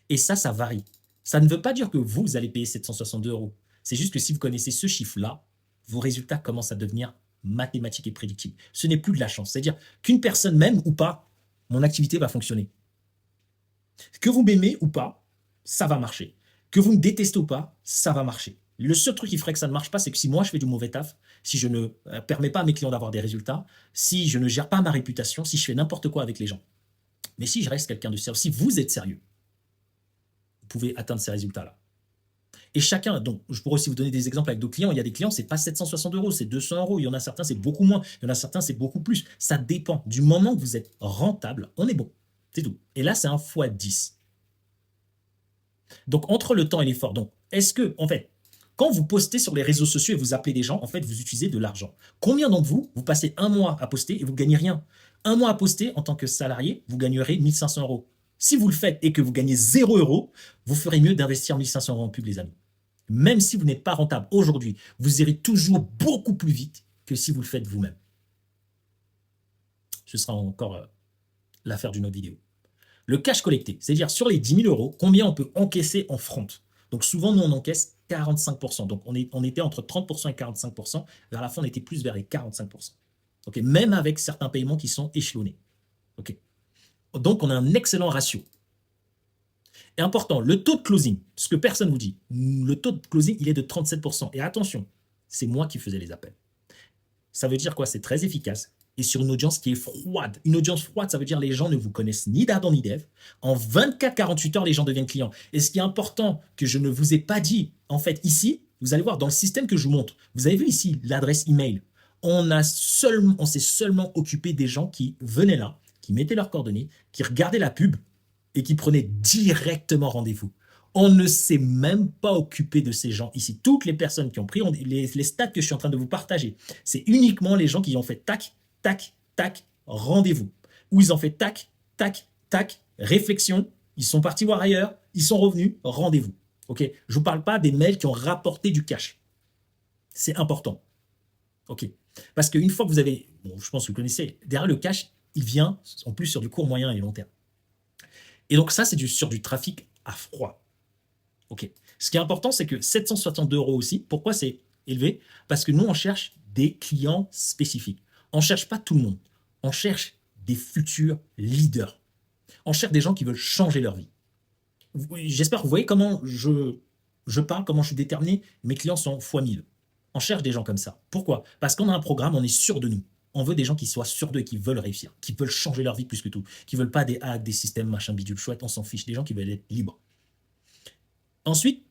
Et ça varie. Ça ne veut pas dire que vous allez payer 762 €. C'est juste que si vous connaissez ce chiffre-là, vos résultats commencent à devenir mathématiques et prédictibles. Ce n'est plus de la chance. C'est-à-dire qu'une personne m'aime ou pas, mon activité va fonctionner. Que vous m'aimez ou pas, ça va marcher. Que vous me détestez ou pas, ça va marcher. Le seul truc qui ferait que ça ne marche pas, c'est que si moi je fais du mauvais taf, si je ne permets pas à mes clients d'avoir des résultats, si je ne gère pas ma réputation, si je fais n'importe quoi avec les gens. Mais si je reste quelqu'un de sérieux, si vous êtes sérieux, vous pouvez atteindre ces résultats-là. Et chacun, donc je pourrais aussi vous donner des exemples avec d'autres clients. Il y a des clients, c'est pas 760 €, c'est 200 €. Il y en a certains, c'est beaucoup moins. Il y en a certains, c'est beaucoup plus. Ça dépend. Du moment que vous êtes rentable, on est bon. C'est tout. Et là, c'est 1 fois 10. Donc, entre le temps et l'effort. Donc, est-ce que, en fait, quand vous postez sur les réseaux sociaux et vous appelez des gens, en fait, vous utilisez de l'argent. Combien d'entre vous, vous passez 1 mois à poster et vous ne gagnez rien? 1 mois à poster en tant que salarié, vous gagnerez 1 500 €. Si vous le faites et que vous gagnez 0 €, vous ferez mieux d'investir 1 500 € en pub, les amis. Même si vous n'êtes pas rentable aujourd'hui, vous irez toujours beaucoup plus vite que si vous le faites vous-même. Ce sera encore l'affaire d'une autre vidéo. Le cash collecté, c'est-à-dire sur les 10 000 €, combien on peut encaisser en front. Donc souvent, nous, on encaisse 45%. Donc on était entre 30% et 45%. Vers la fin, on était plus vers les 45%. Okay, même avec certains paiements qui sont échelonnés. Okay. Donc on a un excellent ratio. Et important, le taux de closing, ce que personne ne vous dit, le taux de closing, il est de 37%. Et attention, c'est moi qui faisais les appels. Ça veut dire quoi? C'est très efficace. Et sur une audience qui est froide. Une audience froide, ça veut dire les gens ne vous connaissent ni d'Adam ni d'Ève. En 24-48 heures, les gens deviennent clients. Et ce qui est important, que je ne vous ai pas dit, en fait, ici, vous allez voir, dans le système que je vous montre, vous avez vu ici l'adresse email. On s'est seulement occupé des gens qui venaient là, qui mettaient leurs coordonnées, qui regardaient la pub et qui prenaient directement rendez-vous. On ne s'est même pas occupé de ces gens ici. Toutes les personnes qui ont pris, les stats que je suis en train de vous partager, c'est uniquement les gens qui ont fait tac, tac, tac, rendez-vous. Ou ils ont fait tac, tac, tac, réflexion, ils sont partis voir ailleurs, ils sont revenus, rendez-vous. Ok, je vous parle pas des mails qui ont rapporté du cash. C'est important. Ok, parce qu'une fois que vous avez, bon, je pense que vous connaissez, derrière le cash, il vient en plus sur du court, moyen et long terme. Et donc ça, c'est sur du trafic à froid. Ok. Ce qui est important, c'est que 762 € aussi, pourquoi c'est élevé? Parce que nous, on cherche des clients spécifiques. On ne cherche pas tout le monde. On cherche des futurs leaders. On cherche des gens qui veulent changer leur vie. J'espère que vous voyez comment je parle, comment je suis déterminé. Mes clients sont x1000. On cherche des gens comme ça. Pourquoi? Parce qu'on a un programme, on est sûr de nous. On veut des gens qui soient sûrs d'eux et qui veulent réussir, qui veulent changer leur vie plus que tout, qui ne veulent pas des hacks, des systèmes, machin, bidule, chouette, on s'en fiche. Des gens qui veulent être libres. Ensuite,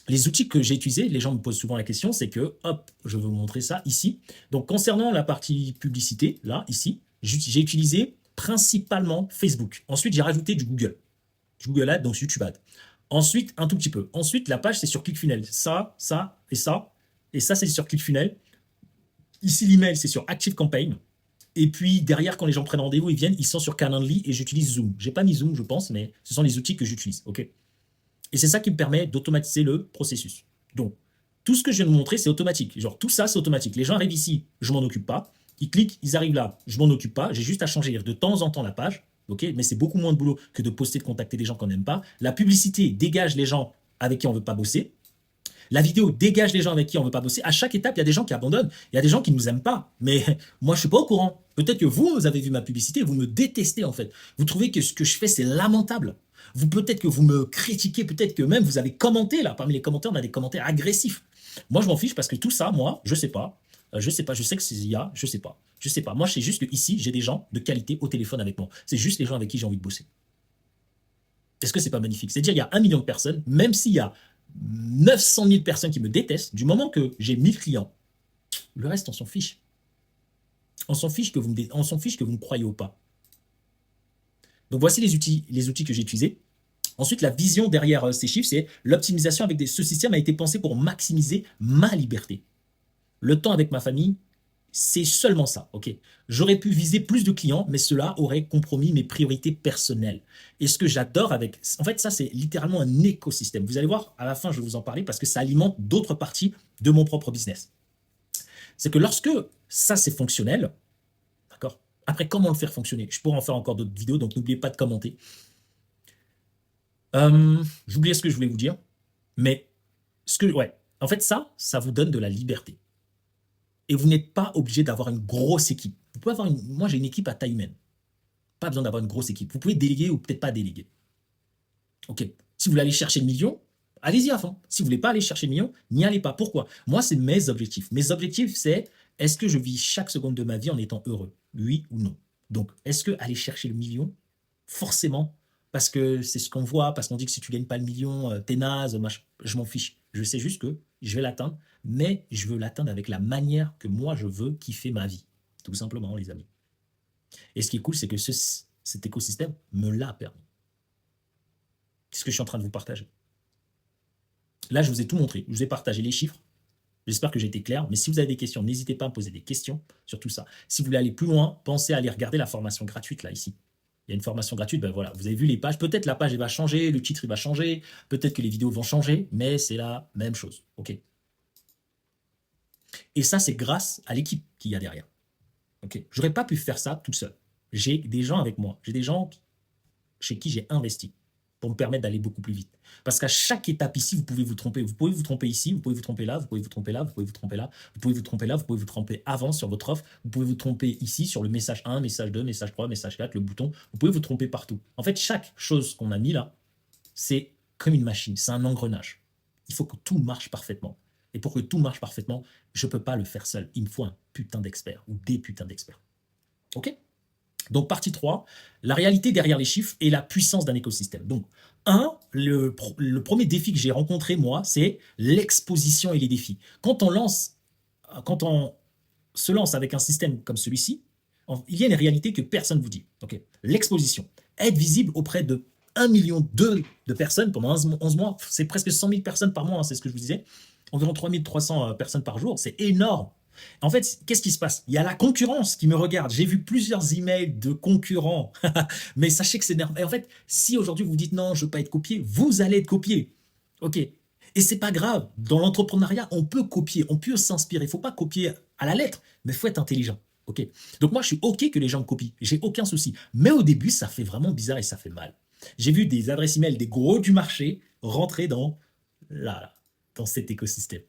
les outils que j'ai utilisés, les gens me posent souvent la question, c'est que, hop, je vais vous montrer ça ici. Donc, concernant la partie publicité, là, ici, j'ai utilisé principalement Facebook. Ensuite, j'ai rajouté du Google Ads, donc YouTube Ads. Ensuite, un tout petit peu. Ensuite, la page, c'est sur ClickFunnels. Ça, ça et ça. Et ça, c'est sur ClickFunnels. Ici, l'email, c'est sur ActiveCampaign. Et puis, derrière, quand les gens prennent rendez-vous, ils viennent, ils sont sur Calendly et j'utilise Zoom. Je n'ai pas mis Zoom, je pense, mais ce sont les outils que j'utilise. OK. Et c'est ça qui me permet d'automatiser le processus. Donc, tout ce que je viens de vous montrer, c'est automatique. Genre, tout ça, c'est automatique. Les gens arrivent ici, je ne m'en occupe pas. Ils cliquent, ils arrivent là, je ne m'en occupe pas. J'ai juste à changer de temps en temps la page. Okay, mais c'est beaucoup moins de boulot que de poster, de contacter des gens qu'on n'aime pas. La publicité dégage les gens avec qui on ne veut pas bosser. La vidéo dégage les gens avec qui on ne veut pas bosser. À chaque étape, il y a des gens qui abandonnent. Il y a des gens qui ne nous aiment pas. Mais moi, je ne suis pas au courant. Peut-être que vous avez vu ma publicité, vous me détestez en fait. Vous trouvez que ce que je fais, c'est lamentable. Peut-être que vous me critiquez, peut-être que même vous avez commenté là. Parmi les commentaires, on a des commentaires agressifs. Moi, je m'en fiche parce que tout ça, moi, je sais pas. Je sais pas. Je sais que s'il y a, je sais pas. Je sais pas. Moi, je sais juste que ici, j'ai des gens de qualité au téléphone avec moi. C'est juste les gens avec qui j'ai envie de bosser. Est-ce que c'est pas magnifique? C'est-à-dire, il y a 1 million de personnes, même s'il y a 900 000 personnes qui me détestent, du moment que j'ai 1000 clients, le reste, on s'en fiche. On s'en fiche que vous me croyez ou pas. Donc voici les outils que j'ai utilisés. Ensuite, la vision derrière ces chiffres, c'est l'optimisation avec ce système a été pensé pour maximiser ma liberté. Le temps avec ma famille, c'est seulement ça, ok? J'aurais pu viser plus de clients, mais cela aurait compromis mes priorités personnelles. Et ce que j'adore avec... En fait, ça, c'est littéralement un écosystème. Vous allez voir, à la fin, je vais vous en parler parce que ça alimente d'autres parties de mon propre business. C'est que lorsque ça, c'est fonctionnel, d'accord? Après, comment le faire fonctionner? Je pourrais en faire encore d'autres vidéos, donc n'oubliez pas de commenter. J'oubliais ce que je voulais vous dire, mais en fait, ça vous donne de la liberté. Et vous n'êtes pas obligé d'avoir une grosse équipe. Vous pouvez avoir moi, j'ai une équipe à taille humaine. Pas besoin d'avoir une grosse équipe. Vous pouvez déléguer ou peut-être pas déléguer. Ok. Si vous voulez aller chercher le million, allez-y à fond. Si vous voulez pas aller chercher le million, n'y allez pas. Pourquoi? Moi, c'est mes objectifs. Mes objectifs, c'est est-ce que je vis chaque seconde de ma vie en étant heureux? Oui ou non? Donc, est-ce que aller chercher le million, forcément, parce que c'est ce qu'on voit, parce qu'on dit que si tu gagnes pas le million, t'es naze, je m'en fiche. Je sais juste que je vais l'atteindre, mais je veux l'atteindre avec la manière que moi je veux kiffer ma vie. Tout simplement, les amis. Et ce qui est cool, c'est que cet écosystème me l'a permis. C'est ce que je suis en train de vous partager. Là, je vous ai tout montré. Je vous ai partagé les chiffres. J'espère que j'ai été clair. Mais si vous avez des questions, n'hésitez pas à me poser des questions sur tout ça. Si vous voulez aller plus loin, pensez à aller regarder la formation gratuite là, ici. Il y a une formation gratuite, ben voilà, vous avez vu les pages. Peut-être la page elle va changer, le titre il va changer, peut-être que les vidéos vont changer, mais c'est la même chose. Ok. Et ça, c'est grâce à l'équipe qu'il y a derrière. Ok. J'aurais pas pu faire ça tout seul. J'ai des gens avec moi. J'ai des gens chez qui j'ai investi pour me permettre d'aller beaucoup plus vite. Parce qu'à chaque étape ici, vous pouvez vous tromper. Vous pouvez vous tromper ici, vous pouvez vous tromper là, vous pouvez vous tromper là, vous pouvez vous tromper là, vous pouvez vous tromper là, vous pouvez vous tromper avant sur votre offre, vous pouvez vous tromper ici sur le message 1, message 2, message 3, message 4, le bouton. Vous pouvez vous tromper partout. En fait, chaque chose qu'on a mis là, c'est comme une machine, c'est un engrenage. Il faut que tout marche parfaitement. Et pour que tout marche parfaitement, je ne peux pas le faire seul. Il me faut un putain d'expert ou des putains d'experts. OK? Donc, partie 3, la réalité derrière les chiffres et la puissance d'un écosystème. Donc, le premier défi que j'ai rencontré, moi, c'est l'exposition et les défis. Quand on se lance avec un système comme celui-ci, il y a une réalité que personne ne vous dit. Okay. L'exposition. Être visible auprès de 1,2 million de personnes pendant 11 mois, c'est presque 100 000 personnes par mois, hein, c'est ce que je vous disais. Environ 3300 personnes par jour, c'est énorme. En fait, qu'est-ce qui se passe? Il y a la concurrence qui me regarde. J'ai vu plusieurs emails de concurrents, mais sachez que c'est énervant. Et en fait, si aujourd'hui vous dites non, je veux pas être copié, vous allez être copié. Ok. Et c'est pas grave. Dans l'entrepreneuriat, on peut copier, on peut s'inspirer. Il faut pas copier à la lettre, mais il faut être intelligent. Ok. Donc moi, je suis ok que les gens me copient. J'ai aucun souci. Mais au début, ça fait vraiment bizarre et ça fait mal. J'ai vu des adresses email des gros du marché rentrer dans cet écosystème.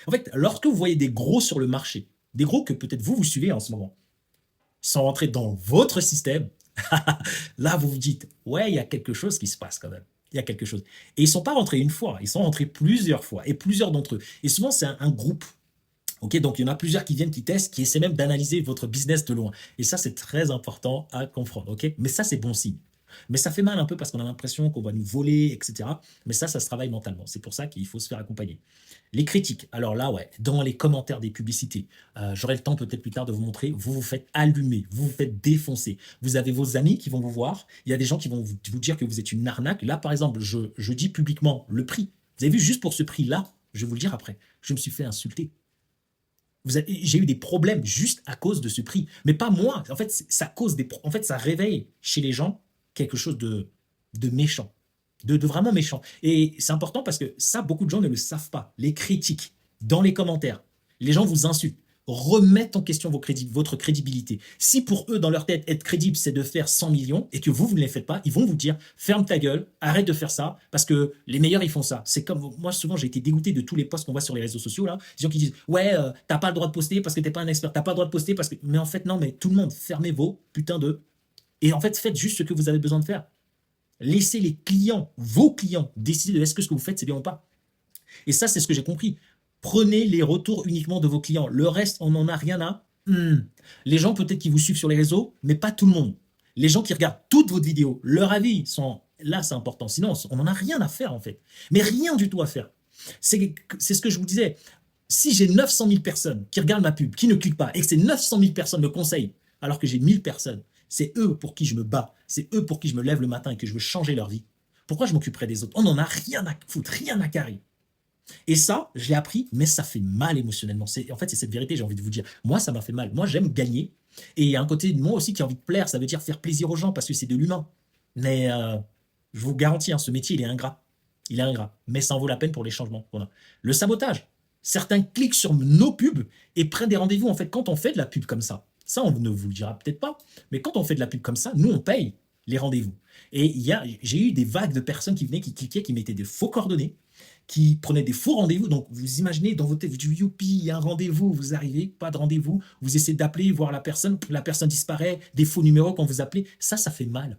En fait, lorsque vous voyez des gros sur le marché, des gros que peut-être vous suivez en ce moment, ils sont rentrés dans votre système, là, vous vous dites, ouais, il y a quelque chose qui se passe quand même. Il y a quelque chose. Et ils ne sont pas rentrés une fois, ils sont rentrés plusieurs fois, et plusieurs d'entre eux. Et souvent, c'est un groupe. Okay, donc, il y en a plusieurs qui viennent, qui testent, qui essaient même d'analyser votre business de loin. Et ça, c'est très important à comprendre. Okay, mais ça, c'est bon signe. Mais ça fait mal un peu parce qu'on a l'impression qu'on va nous voler, etc. Mais ça se travaille mentalement. C'est pour ça qu'il faut se faire accompagner. Les critiques. Alors là, ouais, dans les commentaires des publicités, j'aurai le temps peut-être plus tard de vous montrer, vous vous faites allumer, vous vous faites défoncer. Vous avez vos amis qui vont vous voir. Il y a des gens qui vont vous dire que vous êtes une arnaque. Là, par exemple, je dis publiquement le prix. Vous avez vu, juste pour ce prix-là, je vais vous le dire après, je me suis fait insulter. J'ai eu des problèmes juste à cause de ce prix. Mais pas moi. En fait, ça réveille chez les gens quelque chose de méchant, de vraiment méchant. Et c'est important parce que ça, beaucoup de gens ne le savent pas. Les critiques dans les commentaires, les gens vous insultent, remettent en question votre crédibilité. Si pour eux, dans leur tête, être crédible, c'est de faire 100 millions et que vous ne les faites pas, ils vont vous dire, ferme ta gueule, arrête de faire ça, parce que les meilleurs, ils font ça. C'est comme, moi, souvent, j'ai été dégoûté de tous les posts qu'on voit sur les réseaux sociaux, là. Des gens qui disent, ouais, t'as pas le droit de poster parce que t'es pas un expert, t'as pas le droit de poster parce que... Mais en fait, non, mais tout le monde, fermez vos putains de... Et en fait, faites juste ce que vous avez besoin de faire. Laissez les clients, vos clients, décider de est-ce que ce que vous faites, c'est bien ou pas. Et ça, c'est ce que j'ai compris. Prenez les retours uniquement de vos clients. Le reste, on n'en a rien à... Les gens, peut-être qui vous suivent sur les réseaux, mais pas tout le monde. Les gens qui regardent toutes vos vidéos, leur avis sont là, c'est important. Sinon, on n'en a rien à faire en fait. Mais rien du tout à faire. C'est ce que je vous disais. Si j'ai 900 000 personnes qui regardent ma pub, qui ne cliquent pas, et que ces 900 000 personnes me conseillent, alors que j'ai 1000 personnes, c'est eux pour qui je me bats, c'est eux pour qui je me lève le matin et que je veux changer leur vie. Pourquoi je m'occuperais des autres? On n'en a rien à foutre, rien à carrer. Et ça, je l'ai appris, mais ça fait mal émotionnellement. En fait, c'est cette vérité, j'ai envie de vous dire. Moi, ça m'a fait mal. Moi, j'aime gagner. Et il y a un côté de moi aussi qui a envie de plaire. Ça veut dire faire plaisir aux gens parce que c'est de l'humain. Mais je vous garantis, hein, ce métier, il est ingrat. Il est ingrat. Mais ça en vaut la peine pour les changements. Voilà. Le sabotage. Certains cliquent sur nos pubs et prennent des rendez-vous. En fait, quand on fait de la pub comme ça on ne vous le dira peut-être pas, mais quand on fait de la pub comme ça, nous, on paye les rendez-vous. Et j'ai eu des vagues de personnes qui venaient, qui cliquaient, qui mettaient des faux coordonnées, qui prenaient des faux rendez-vous. Donc, vous imaginez, dans votre tête, du youpi, il y a un rendez-vous, vous arrivez, pas de rendez-vous, vous essayez d'appeler, voir la personne disparaît, des faux numéros quand vous appelez. Ça fait mal.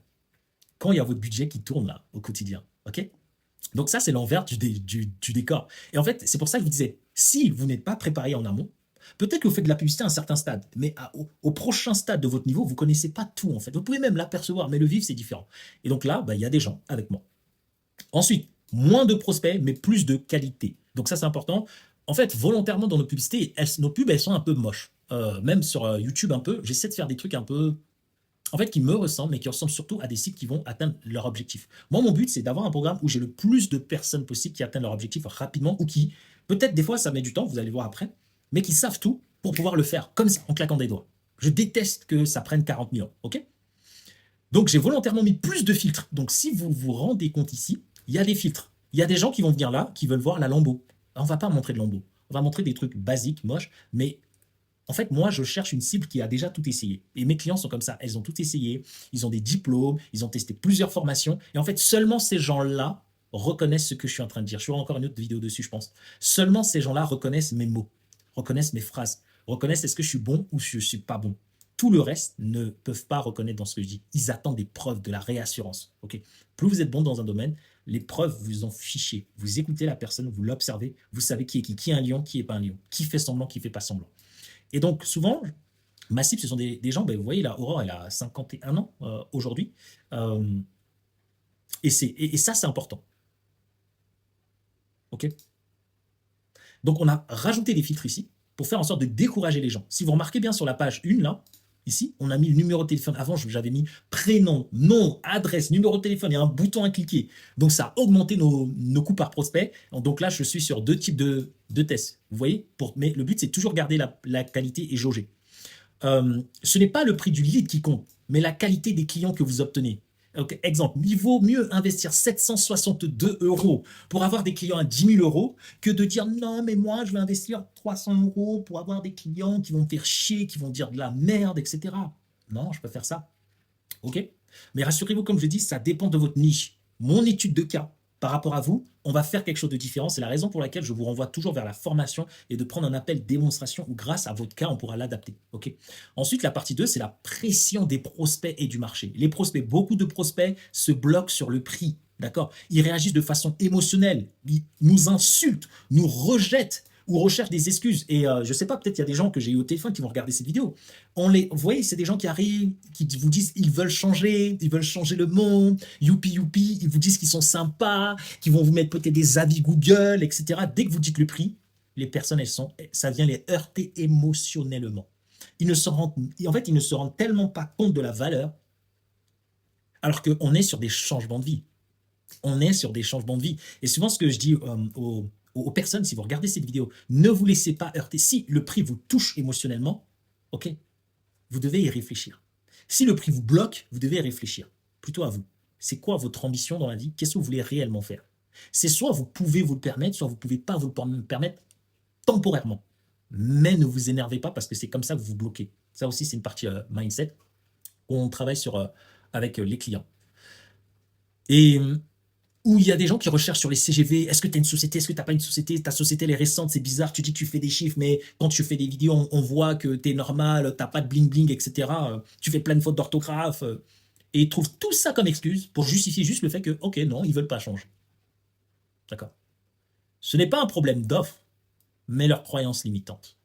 Quand il y a votre budget qui tourne là, au quotidien. OK? Donc ça, c'est l'envers du décor. Et en fait, c'est pour ça que je vous disais, si vous n'êtes pas préparé en amont, peut-être que vous faites de la publicité à un certain stade, mais au prochain stade de votre niveau, vous ne connaissez pas tout en fait. Vous pouvez même l'apercevoir, mais le vivre, c'est différent. Et donc là, il y a des gens avec moi. Ensuite, moins de prospects, mais plus de qualité. Donc ça, c'est important. En fait, volontairement, dans nos publicités, nos pubs, elles sont un peu moches. Même sur YouTube un peu, j'essaie de faire des trucs un peu... En fait, qui me ressemblent, mais qui ressemblent surtout à des sites qui vont atteindre leur objectif. Moi, mon but, c'est d'avoir un programme où j'ai le plus de personnes possible qui atteignent leur objectif rapidement ou qui, peut-être des fois, ça met du temps, vous allez voir après, mais qui savent tout pour pouvoir le faire, comme ça, en claquant des doigts. Je déteste que ça prenne 40 000 ans, ok? Donc, j'ai volontairement mis plus de filtres. Donc, si vous vous rendez compte ici, il y a des filtres. Il y a des gens qui vont venir là, qui veulent voir la lambeau. On ne va pas montrer de lambeau. On va montrer des trucs basiques, moches, mais en fait, moi, je cherche une cible qui a déjà tout essayé. Et mes clients sont comme ça. Elles ont tout essayé. Ils ont des diplômes. Ils ont testé plusieurs formations. Et en fait, seulement ces gens-là reconnaissent ce que je suis en train de dire. Je ferai encore une autre vidéo dessus, je pense. Seulement ces gens-là reconnaissent mes mots, reconnaissent mes phrases, reconnaissent est-ce que je suis bon ou je ne suis pas bon. Tout le reste ne peuvent pas reconnaître dans ce que je dis. Ils attendent des preuves, de la réassurance. Okay. Plus vous êtes bon dans un domaine, les preuves vous en fichez. Vous écoutez la personne, vous l'observez, vous savez qui est un lion, qui n'est pas un lion, qui fait semblant, qui ne fait pas semblant. Et donc, souvent, ma cible, ce sont des gens, vous voyez, là, Aurore, elle a 51 ans aujourd'hui. Et ça, c'est important. OK? Donc, on a rajouté des filtres ici pour faire en sorte de décourager les gens. Si vous remarquez bien sur la page 1, là, ici, on a mis le numéro de téléphone. Avant, j'avais mis prénom, nom, adresse, numéro de téléphone. Il y a un bouton à cliquer. Donc, ça a augmenté nos coûts par prospect. Donc là, je suis sur deux types de tests. Vous voyez? Mais le but, c'est toujours garder la qualité et jauger. Ce n'est pas le prix du lead qui compte, mais la qualité des clients que vous obtenez. Okay, exemple, il vaut mieux investir 762 € pour avoir des clients à 10 000 € que de dire non, mais moi, je vais investir 300 € pour avoir des clients qui vont me faire chier, qui vont dire de la merde, etc. Non, je peux faire ça. OK? Mais rassurez-vous, comme je dis, ça dépend de votre niche. Mon étude de cas, par rapport à vous, on va faire quelque chose de différent. C'est la raison pour laquelle je vous renvoie toujours vers la formation et de prendre un appel démonstration où grâce à votre cas, on pourra l'adapter. Okay. Ensuite, la partie 2, c'est la pression des prospects et du marché. Les prospects, beaucoup de prospects se bloquent sur le prix. D'accord? Ils réagissent de façon émotionnelle. Ils nous insultent, nous rejettent ou recherchent des excuses. Et je ne sais pas, peut-être il y a des gens que j'ai eu au téléphone qui vont regarder cette vidéo. Vous voyez, c'est des gens qui arrivent, qui vous disent ils veulent changer le monde, youpi youpi, ils vous disent qu'ils sont sympas, qu'ils vont vous mettre peut-être des avis Google, etc. Dès que vous dites le prix, les personnes, ça vient les heurter émotionnellement. En fait, ils ne se rendent tellement pas compte de la valeur, alors qu'on est sur des changements de vie. On est sur des changements de vie. Et souvent, ce que je dis aux personnes, si vous regardez cette vidéo, ne vous laissez pas heurter. Si le prix vous touche émotionnellement, ok, vous devez y réfléchir. Si le prix vous bloque, vous devez y réfléchir. Plutôt à vous. C'est quoi votre ambition dans la vie? Qu'est-ce que vous voulez réellement faire? C'est soit vous pouvez vous le permettre, soit vous ne pouvez pas vous le permettre temporairement. Mais ne vous énervez pas parce que c'est comme ça que vous vous bloquez. Ça aussi, c'est une partie mindset où on travaille avec les clients. Et où il y a des gens qui recherchent sur les CGV, est-ce que tu as une société, est-ce que tu n'as pas une société, ta société elle est récente, c'est bizarre, tu dis que tu fais des chiffres, mais quand tu fais des vidéos, on voit que tu es normal, tu n'as pas de bling-bling, etc. Tu fais plein de fautes d'orthographe, et ils trouvent tout ça comme excuse pour justifier juste le fait que, ok, non, ils ne veulent pas changer. D'accord. Ce n'est pas un problème d'offre, mais leur croyance limitante.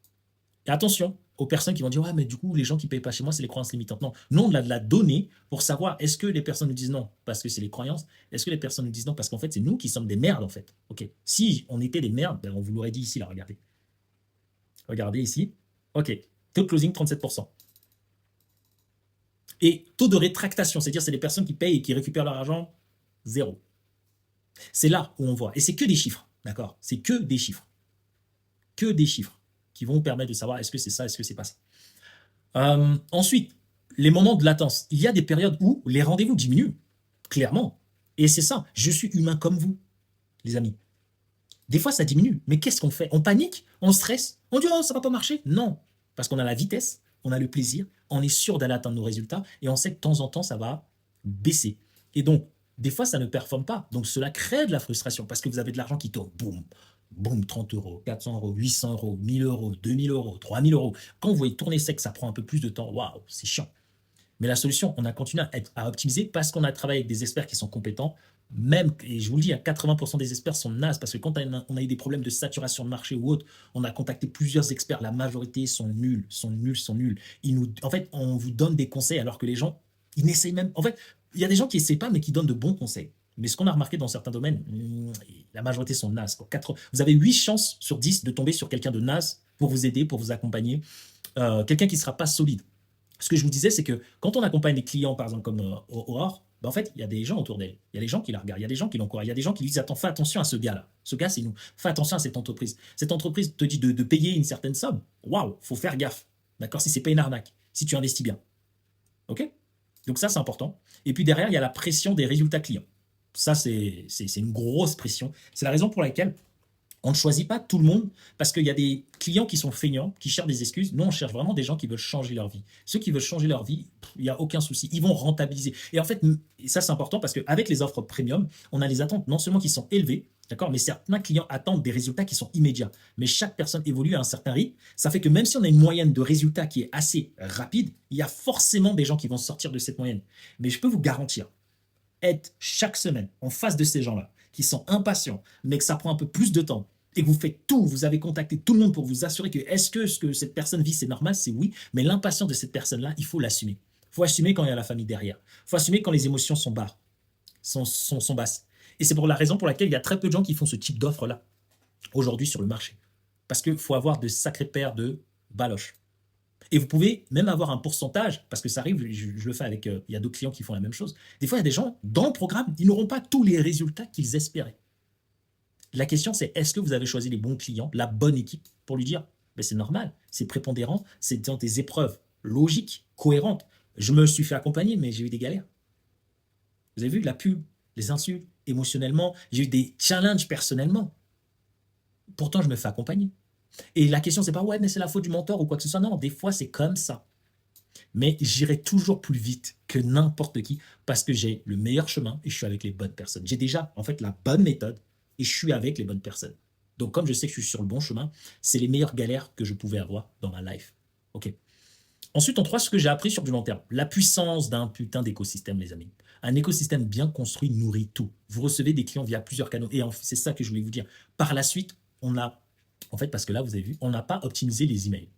Et attention, aux personnes qui vont dire « Ouais, mais du coup, les gens qui ne payent pas chez moi, c'est les croyances limitantes. » Non, nous, on a de la donnée pour savoir est-ce que les personnes nous disent non parce que c'est les croyances, est-ce que les personnes nous disent non parce qu'en fait, c'est nous qui sommes des merdes, en fait. Ok. Si on était des merdes, ben, on vous l'aurait dit ici, là, regardez. Regardez ici. Ok. Taux de closing, 37%. Et taux de rétractation, c'est-à-dire c'est les personnes qui payent et qui récupèrent leur argent, 0. C'est là où on voit. Et c'est que des chiffres, d'accord? C'est que des chiffres. Que des chiffres qui vont vous permettre de savoir est-ce que c'est ça, est-ce que c'est pas ça. Ensuite, les moments de latence. Il y a des périodes où les rendez-vous diminuent, clairement. Et c'est ça, je suis humain comme vous, les amis. Des fois, ça diminue. Mais qu'est-ce qu'on fait? On panique? On stresse? On dit « Oh, ça va pas marcher ?» Non, parce qu'on a la vitesse, on a le plaisir, on est sûr d'aller atteindre nos résultats et on sait que de temps en temps, ça va baisser. Et donc, des fois, ça ne performe pas. Donc, cela crée de la frustration parce que vous avez de l'argent qui tourne. Boum, boum, 30 euros, 400 euros, 800 euros, 1000 euros, 2000 euros, 3000 euros. Quand vous voyez tourner sec, ça prend un peu plus de temps. Waouh, c'est chiant. Mais la solution, on a continué à optimiser parce qu'on a travaillé avec des experts qui sont compétents. Même, et je vous le dis, 80% des experts sont nazes parce que quand on a eu des problèmes de saturation de marché ou autre, on a contacté plusieurs experts. La majorité sont nuls, sont nuls, sont nuls. En fait, on vous donne des conseils alors que les gens, ils n'essayent même. En fait, il y a des gens qui n'essayent pas mais qui donnent de bons conseils. Mais ce qu'on a remarqué dans certains domaines, la majorité sont nazes. Vous avez 8 chances sur 10 de tomber sur quelqu'un de naze pour vous aider, pour vous accompagner. Quelqu'un qui ne sera pas solide. Ce que je vous disais, c'est que quand on accompagne des clients, par exemple, comme Aurore, ben en fait, il y a des gens autour d'elle. Il y a des gens qui la regardent, il y a des gens qui l'encouragent, il y a des gens qui lui disent « Attends, fais attention à ce gars-là. Ce gars, c'est nous. Fais attention à cette entreprise. Cette entreprise te dit de payer une certaine somme. Waouh, faut faire gaffe. D'accord? Si c'est pas une arnaque, si tu investis bien. OK? Donc ça, c'est important. Et puis derrière, il y a la pression des résultats clients. Ça, c'est une grosse pression. C'est la raison pour laquelle on ne choisit pas tout le monde parce qu'il y a des clients qui sont feignants, qui cherchent des excuses. Nous, on cherche vraiment des gens qui veulent changer leur vie. Ceux qui veulent changer leur vie, il n'y a aucun souci. Ils vont rentabiliser. Et en fait, ça, c'est important parce qu'avec les offres premium, on a les attentes non seulement qui sont élevées, d'accord, mais certains clients attendent des résultats qui sont immédiats. Mais chaque personne évolue à un certain rythme. Ça fait que même si on a une moyenne de résultats qui est assez rapide, il y a forcément des gens qui vont sortir de cette moyenne. Mais je peux vous garantir, être chaque semaine en face de ces gens-là, qui sont impatients, mais que ça prend un peu plus de temps, et que vous faites tout, vous avez contacté tout le monde pour vous assurer que est-ce que ce que cette personne vit, c'est normal, c'est oui, mais l'impatience de cette personne-là, il faut l'assumer. Il faut assumer quand il y a la famille derrière. Il faut assumer quand les émotions sont basses. Et c'est pour la raison pour laquelle il y a très peu de gens qui font ce type d'offre-là aujourd'hui sur le marché. Parce qu'il faut avoir de sacrées paires de baloches. Et vous pouvez même avoir un pourcentage, parce que ça arrive, je le fais avec, il y a d'autres clients qui font la même chose. Des fois, il y a des gens, dans le programme, ils n'auront pas tous les résultats qu'ils espéraient. La question, c'est est-ce que vous avez choisi les bons clients, la bonne équipe, pour lui dire ben, c'est normal, c'est prépondérant, c'est dans des épreuves logiques, cohérentes. Je me suis fait accompagner, mais j'ai eu des galères. Vous avez vu la pub, les insultes, émotionnellement, j'ai eu des challenges personnellement. Pourtant, je me fais accompagner. Et la question, c'est pas ouais, mais c'est la faute du mentor ou quoi que ce soit. Non, des fois, c'est comme ça. Mais j'irai toujours plus vite que n'importe qui parce que j'ai le meilleur chemin et je suis avec les bonnes personnes. J'ai déjà, en fait, la bonne méthode et je suis avec les bonnes personnes. Donc, comme je sais que je suis sur le bon chemin, c'est les meilleures galères que je pouvais avoir dans ma life. OK. Ensuite, en 3, ce que j'ai appris sur du long terme. La puissance d'un putain d'écosystème, les amis. Un écosystème bien construit nourrit tout. Vous recevez des clients via plusieurs canaux. Et c'est ça que je voulais vous dire. Par la suite, on a, en fait, parce que là, vous avez vu, on n'a pas optimisé les emails.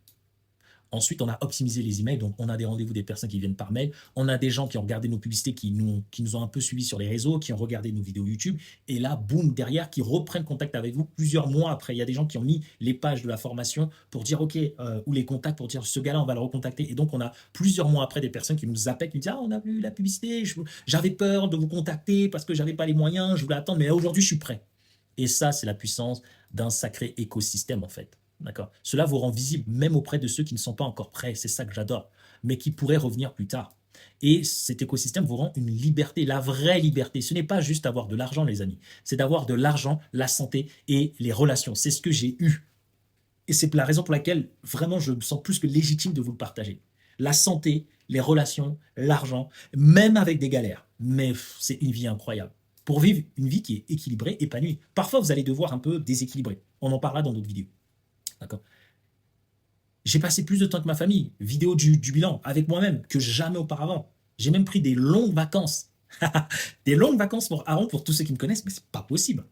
Ensuite, on a optimisé les emails, donc on a des rendez-vous des personnes qui viennent par mail. On a des gens qui ont regardé nos publicités, qui nous ont un peu suivis sur les réseaux, qui ont regardé nos vidéos YouTube. Et là, boum, derrière, qui reprennent contact avec vous plusieurs mois après. Il y a des gens qui ont mis les pages de la formation pour dire, OK, ou les contacts pour dire, ce gars-là, on va le recontacter. Et donc, on a plusieurs mois après des personnes qui nous appellent, qui nous disent, ah, on a vu la publicité, j'avais peur de vous contacter parce que j'avais pas les moyens, je voulais attendre, mais aujourd'hui, je suis prêt. Et ça, c'est la puissance d'un sacré écosystème, en fait. D'accord. Cela vous rend visible même auprès de ceux qui ne sont pas encore prêts, c'est ça que j'adore, mais qui pourraient revenir plus tard. Et cet écosystème vous rend une liberté, la vraie liberté. Ce n'est pas juste avoir de l'argent, les amis, c'est d'avoir de l'argent, la santé et les relations. C'est ce que j'ai eu. Et c'est la raison pour laquelle vraiment je me sens plus que légitime de vous le partager. La santé, les relations, l'argent, même avec des galères. Mais c'est une vie incroyable. Pour vivre une vie qui est équilibrée, épanouie. Parfois, vous allez devoir un peu déséquilibrer. On en parlera dans d'autres vidéos. D'accord. J'ai passé plus de temps que ma famille, vidéo du bilan, avec moi-même, que jamais auparavant. J'ai même pris des longues vacances. Des longues vacances pour Aaron, pour tous ceux qui me connaissent, mais c'est pas possible.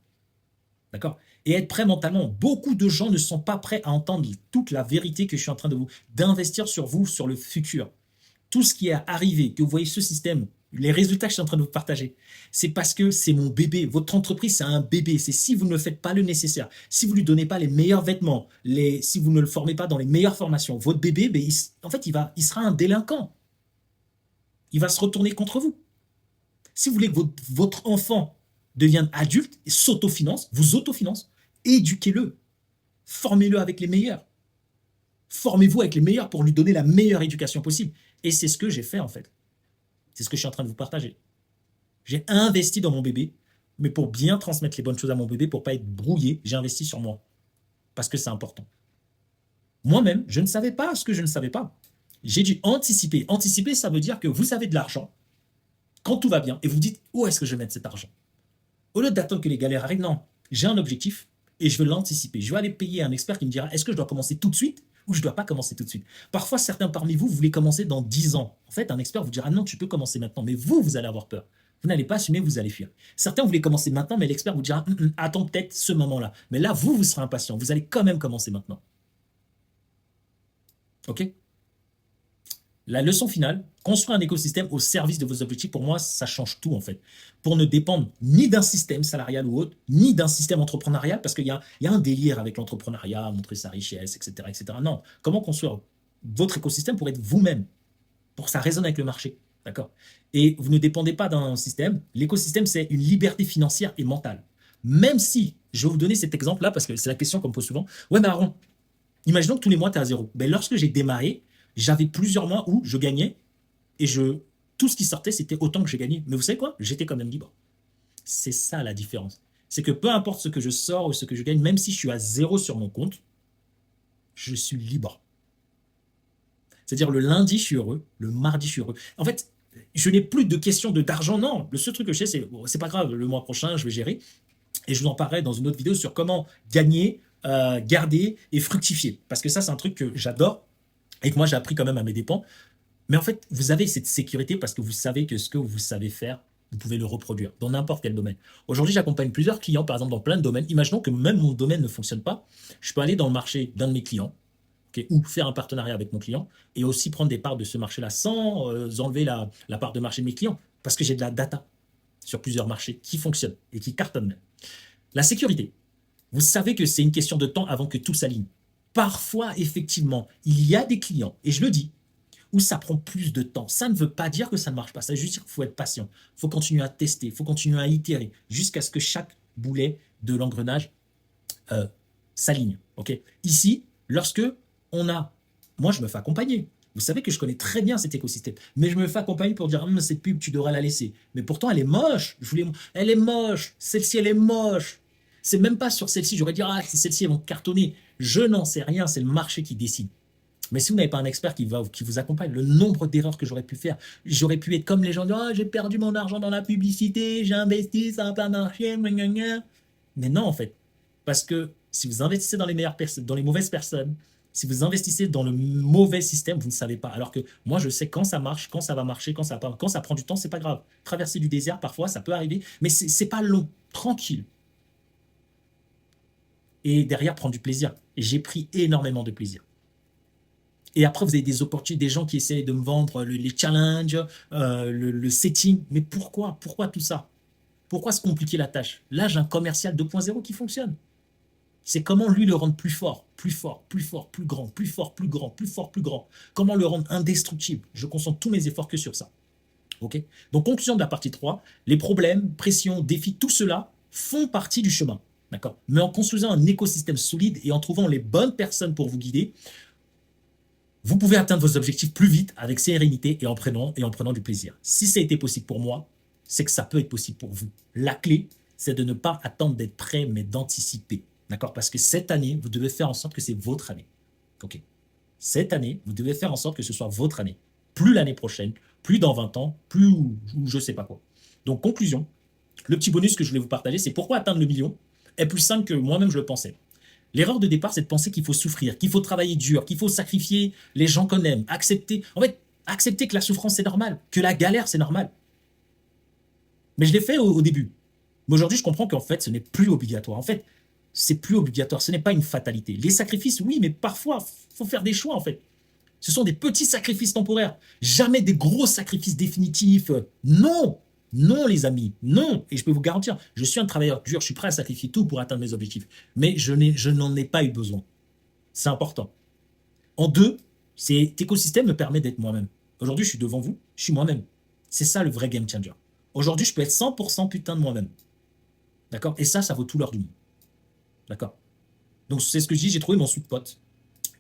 D'accord? Et être prêt mentalement. Beaucoup de gens ne sont pas prêts à entendre toute la vérité que je suis en train d'investir sur vous, sur le futur. Tout ce qui est arrivé, que vous voyez ce système, les résultats que je suis en train de vous partager, c'est parce que c'est mon bébé. Votre entreprise, c'est un bébé. C'est si vous ne faites pas le nécessaire, si vous ne lui donnez pas les meilleurs vêtements, si vous ne le formez pas dans les meilleures formations, votre bébé, ben, en fait, il sera un délinquant. Il va se retourner contre vous. Si vous voulez que votre enfant devienne adulte et s'autofinance, vous autofinance, éduquez-le. Formez-le avec les meilleurs. Formez-vous avec les meilleurs pour lui donner la meilleure éducation possible. Et c'est ce que j'ai fait en fait. C'est ce que je suis en train de vous partager. J'ai investi dans mon bébé, mais pour bien transmettre les bonnes choses à mon bébé, pour ne pas être brouillé, j'ai investi sur moi. Parce que c'est important. Moi-même, je ne savais pas ce que je ne savais pas. J'ai dû anticiper. Anticiper, ça veut dire que vous avez de l'argent quand tout va bien et vous dites où est-ce que je vais mettre cet argent. Au lieu d'attendre que les galères arrivent, non, j'ai un objectif et je veux l'anticiper. Je vais aller payer un expert qui me dira est-ce que je dois commencer tout de suite ou je ne dois pas commencer tout de suite. Parfois, certains parmi vous voulez commencer dans 10 ans. En fait, un expert vous dira non, tu peux commencer maintenant, mais vous allez avoir peur. Vous n'allez pas assumer, vous allez fuir. Certains voulaient commencer maintenant, mais l'expert vous dira attends peut-être ce moment-là. Mais là, vous serez impatient. Vous allez quand même commencer maintenant. OK? La leçon finale, construire un écosystème au service de vos objectifs, pour moi, ça change tout en fait. Pour ne dépendre ni d'un système salarial ou autre, ni d'un système entrepreneurial, parce qu'il y a un délire avec l'entrepreneuriat, montrer sa richesse, etc., etc. Non, comment construire votre écosystème pour être vous-même, pour que ça résonne avec le marché, d'accord? Et vous ne dépendez pas d'un système. L'écosystème, c'est une liberté financière et mentale. Même si, je vais vous donner cet exemple-là, parce que c'est la question qu'on me pose souvent. Ouais, mais Aaron, imaginons que tous les mois, tu es à zéro. Ben, lorsque j'ai démarré, j'avais plusieurs mois où je gagnais et tout ce qui sortait, c'était autant que j'ai gagné. Mais vous savez quoi? J'étais quand même libre. C'est ça la différence. C'est que peu importe ce que je sors ou ce que je gagne, même si je suis à zéro sur mon compte, je suis libre. C'est-à-dire le lundi, je suis heureux, le mardi, je suis heureux. En fait, je n'ai plus de questions d'argent, non. Le seul truc que je sais, c'est c'est pas grave, le mois prochain, je vais gérer. Et je vous en parlerai dans une autre vidéo sur comment gagner, garder et fructifier. Parce que ça, c'est un truc que j'adore et que moi, j'ai appris quand même à mes dépens. Mais en fait, vous avez cette sécurité parce que vous savez que ce que vous savez faire, vous pouvez le reproduire dans n'importe quel domaine. Aujourd'hui, j'accompagne plusieurs clients, par exemple, dans plein de domaines. Imaginons que même mon domaine ne fonctionne pas. Je peux aller dans le marché d'un de mes clients, okay, ou faire un partenariat avec mon client et aussi prendre des parts de ce marché-là sans enlever la part de marché de mes clients parce que j'ai de la data sur plusieurs marchés qui fonctionnent et qui cartonnent même. La sécurité. Vous savez que c'est une question de temps avant que tout s'aligne. Parfois, effectivement, il y a des clients, et je le dis, où ça prend plus de temps. Ça ne veut pas dire que ça ne marche pas. Ça veut juste dire qu'il faut être patient. Il faut continuer à tester, il faut continuer à itérer jusqu'à ce que chaque boulet de l'engrenage s'aligne. Okay. Ici, lorsque on a... Moi, je me fais accompagner. Vous savez que je connais très bien cet écosystème. Mais je me fais accompagner pour dire cette pub, tu devrais la laisser. Mais pourtant, elle est moche. Elle est moche. Celle-ci, elle est moche. C'est même pas sur celle-ci. J'aurais dit, celle-ci, elles vont cartonner. Je n'en sais rien. C'est le marché qui décide. Mais si vous n'avez pas un expert qui vous accompagne, le nombre d'erreurs que j'aurais pu faire, j'aurais pu être comme les gens, j'ai perdu mon argent dans la publicité, j'ai investi, ça n'a pas marché, mais non en fait. Parce que si vous investissez dans les meilleures personnes, dans les mauvaises personnes, si vous investissez dans le mauvais système, vous ne savez pas. Alors que moi, je sais quand ça marche, quand ça va marcher, quand ça prend du temps, c'est pas grave. Traverser du désert, parfois, ça peut arriver, mais c'est pas long, tranquille. Et derrière, prendre du plaisir. Et j'ai pris énormément de plaisir. Et après, vous avez des opportunités, des gens qui essaient de me vendre les challenges, le setting. Mais pourquoi? Pourquoi tout ça? Pourquoi se compliquer la tâche? Là, j'ai un commercial 2.0 qui fonctionne. C'est comment lui le rendre plus fort, plus fort, plus fort, plus grand, plus fort, plus grand, plus fort, plus grand. Comment le rendre indestructible. Je concentre tous mes efforts que sur ça. Okay. Donc, conclusion de la partie 3, les problèmes, pression, défis, tout cela font partie du chemin. D'accord. Mais en construisant un écosystème solide et en trouvant les bonnes personnes pour vous guider, vous pouvez atteindre vos objectifs plus vite avec sérénité et en prenant du plaisir. Si ça a été possible pour moi, c'est que ça peut être possible pour vous. La clé, c'est de ne pas attendre d'être prêt, mais d'anticiper. D'accord? Parce que cette année, vous devez faire en sorte que c'est votre année. Ok? Cette année, vous devez faire en sorte que ce soit votre année. Plus l'année prochaine, plus dans 20 ans, plus je ne sais pas quoi. Donc, conclusion, le petit bonus que je voulais vous partager, c'est pourquoi atteindre le million est plus simple que moi-même je le pensais. L'erreur de départ, c'est de penser qu'il faut souffrir, qu'il faut travailler dur, qu'il faut sacrifier les gens qu'on aime, accepter que la souffrance, c'est normal, que la galère, c'est normal. Mais je l'ai fait au début. Mais aujourd'hui, je comprends qu'en fait, ce n'est plus obligatoire. En fait, C'est plus obligatoire, ce n'est pas une fatalité. Les sacrifices, oui, mais parfois, il faut faire des choix en fait. Ce sont des petits sacrifices temporaires, jamais des gros sacrifices définitifs. Non, non les amis, non. Et je peux vous garantir, je suis un travailleur dur, je suis prêt à sacrifier tout pour atteindre mes objectifs. Mais je n'en ai pas eu besoin. C'est important. En deux, cet écosystème me permet d'être moi-même. Aujourd'hui, je suis devant vous, je suis moi-même. C'est ça le vrai game changer. Aujourd'hui, je peux être 100% putain de moi-même. D'accord? Et ça vaut tout l'or du monde. D'accord? Donc, c'est ce que je dis, j'ai trouvé mon sweet spot.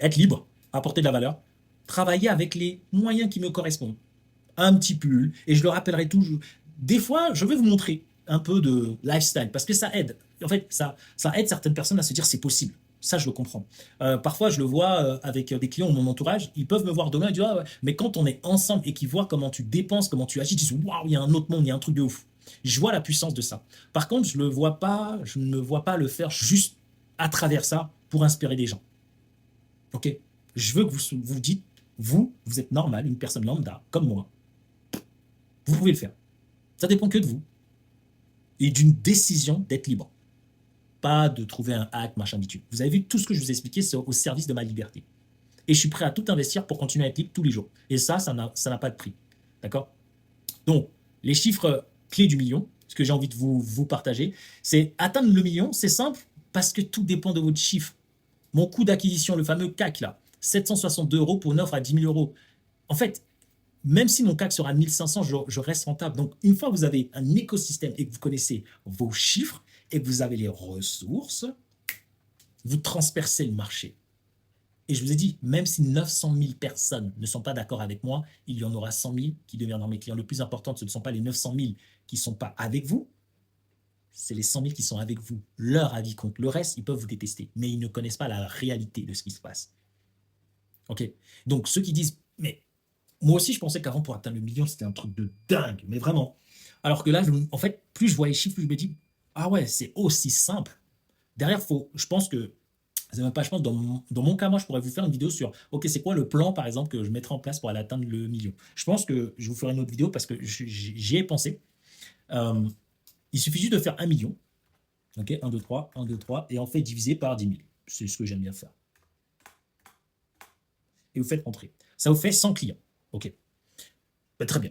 Être libre, apporter de la valeur, travailler avec les moyens qui me correspondent. Un petit pull, et je le rappellerai toujours. Des fois, je vais vous montrer un peu de lifestyle, parce que ça aide. En fait, ça aide certaines personnes à se dire c'est possible. Ça, je le comprends. Parfois, je le vois avec des clients de mon entourage, ils peuvent me voir demain et dire, ah ouais. Mais quand on est ensemble et qu'ils voient comment tu dépenses, comment tu agis, ils disent, waouh, il y a un autre monde, il y a un truc de ouf. Je vois la puissance de ça. Par contre, je ne me vois pas le faire juste à travers ça pour inspirer des gens. Ok? Je veux que vous dites, vous êtes normal, une personne lambda, comme moi. Vous pouvez le faire. Ça dépend que de vous. Et d'une décision d'être libre. Pas de trouver un hack, machin, bitume. Vous avez vu, tout ce que je vous ai expliqué, c'est au service de ma liberté. Et je suis prêt à tout investir pour continuer à être libre tous les jours. Et ça n'a pas de prix. D'accord? Donc, les chiffres clés du million, ce que j'ai envie de vous partager, c'est atteindre le million, c'est simple, parce que tout dépend de votre chiffre. Mon coût d'acquisition, le fameux CAC, là, 762 € pour une offre à 10 000 €. En fait, même si mon CAC sera à 1500, je reste rentable. Donc, une fois que vous avez un écosystème et que vous connaissez vos chiffres et que vous avez les ressources, vous transpercez le marché. Et je vous ai dit, même si 900 000 personnes ne sont pas d'accord avec moi, il y en aura 100 000 qui deviendront mes clients. Le plus important, ce ne sont pas les 900 000 qui ne sont pas avec vous, c'est les 100 000 qui sont avec vous. Leur avis compte. Le reste, ils peuvent vous détester, mais ils ne connaissent pas la réalité de ce qui se passe. Ok? Donc, ceux qui disent, mais moi aussi, je pensais qu'avant, pour atteindre le million, c'était un truc de dingue, mais vraiment. Alors que là, en fait, plus je vois les chiffres, plus je me dis, ah ouais, c'est aussi simple. Derrière, je pense que, c'est même pas, je pense, dans mon cas, moi, je pourrais vous faire une vidéo sur, ok, c'est quoi le plan, par exemple, que je mettrai en place pour aller atteindre le million. Je pense que je vous ferai une autre vidéo parce que j'y ai pensé. Il suffit juste de faire 1 million. Ok, 1, 2, 3, 1, 2, 3, et en fait divisé par 10 000. C'est ce que j'aime bien faire. Et vous faites entrer. Ça vous fait 100 clients. Ok. Ben, très bien.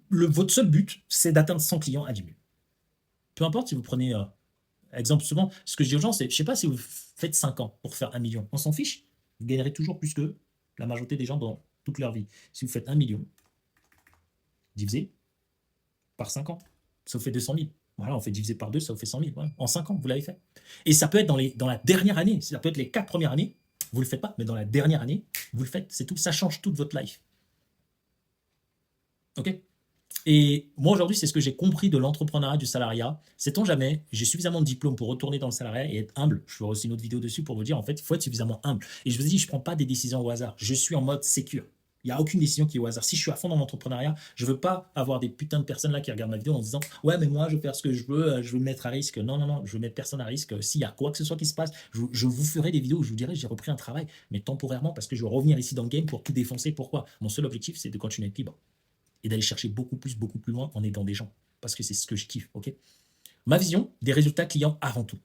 Votre seul but, c'est d'atteindre 100 clients à 10 000. Peu importe si vous prenez, exemple, souvent, ce que je dis aux gens, c'est, je ne sais pas si vous faites 5 ans pour faire 1 million. On s'en fiche. Vous gagnerez toujours plus que la majorité des gens dans toute leur vie. Si vous faites 1 million, divisé par 5 ans, ça vous fait 200 000. Voilà, on fait diviser par 2, ça vous fait 100 000. Voilà. En 5 ans, vous l'avez fait. Et ça peut être dans la dernière année. Ça peut être les 4 premières années. Vous ne le faites pas, mais dans la dernière année, vous le faites. C'est tout. Ça change toute votre life. Ok? Et moi, aujourd'hui, c'est ce que j'ai compris de l'entrepreneuriat, du salariat. Sait-on jamais, j'ai suffisamment de diplômes pour retourner dans le salariat et être humble. Je ferai aussi une autre vidéo dessus pour vous dire, en fait, il faut être suffisamment humble. Et je vous ai dit, je ne prends pas des décisions au hasard. Je suis en mode sécure. Il n'y a aucune décision qui est au hasard. Si je suis à fond dans l'entrepreneuriat, je ne veux pas avoir des putains de personnes là qui regardent ma vidéo en disant « Ouais, mais moi, je veux faire ce que je veux me mettre à risque. » Non, non, non, je veux mettre personne à risque. S'il y a quoi que ce soit qui se passe, je vous ferai des vidéos où je vous dirai « J'ai repris un travail, mais temporairement parce que je veux revenir ici dans le game pour tout défoncer. » Pourquoi? Mon seul objectif, c'est de continuer à être libre et d'aller chercher beaucoup plus loin en aidant des gens. Parce que c'est ce que je kiffe, ok? Ma vision, des résultats clients avant tout.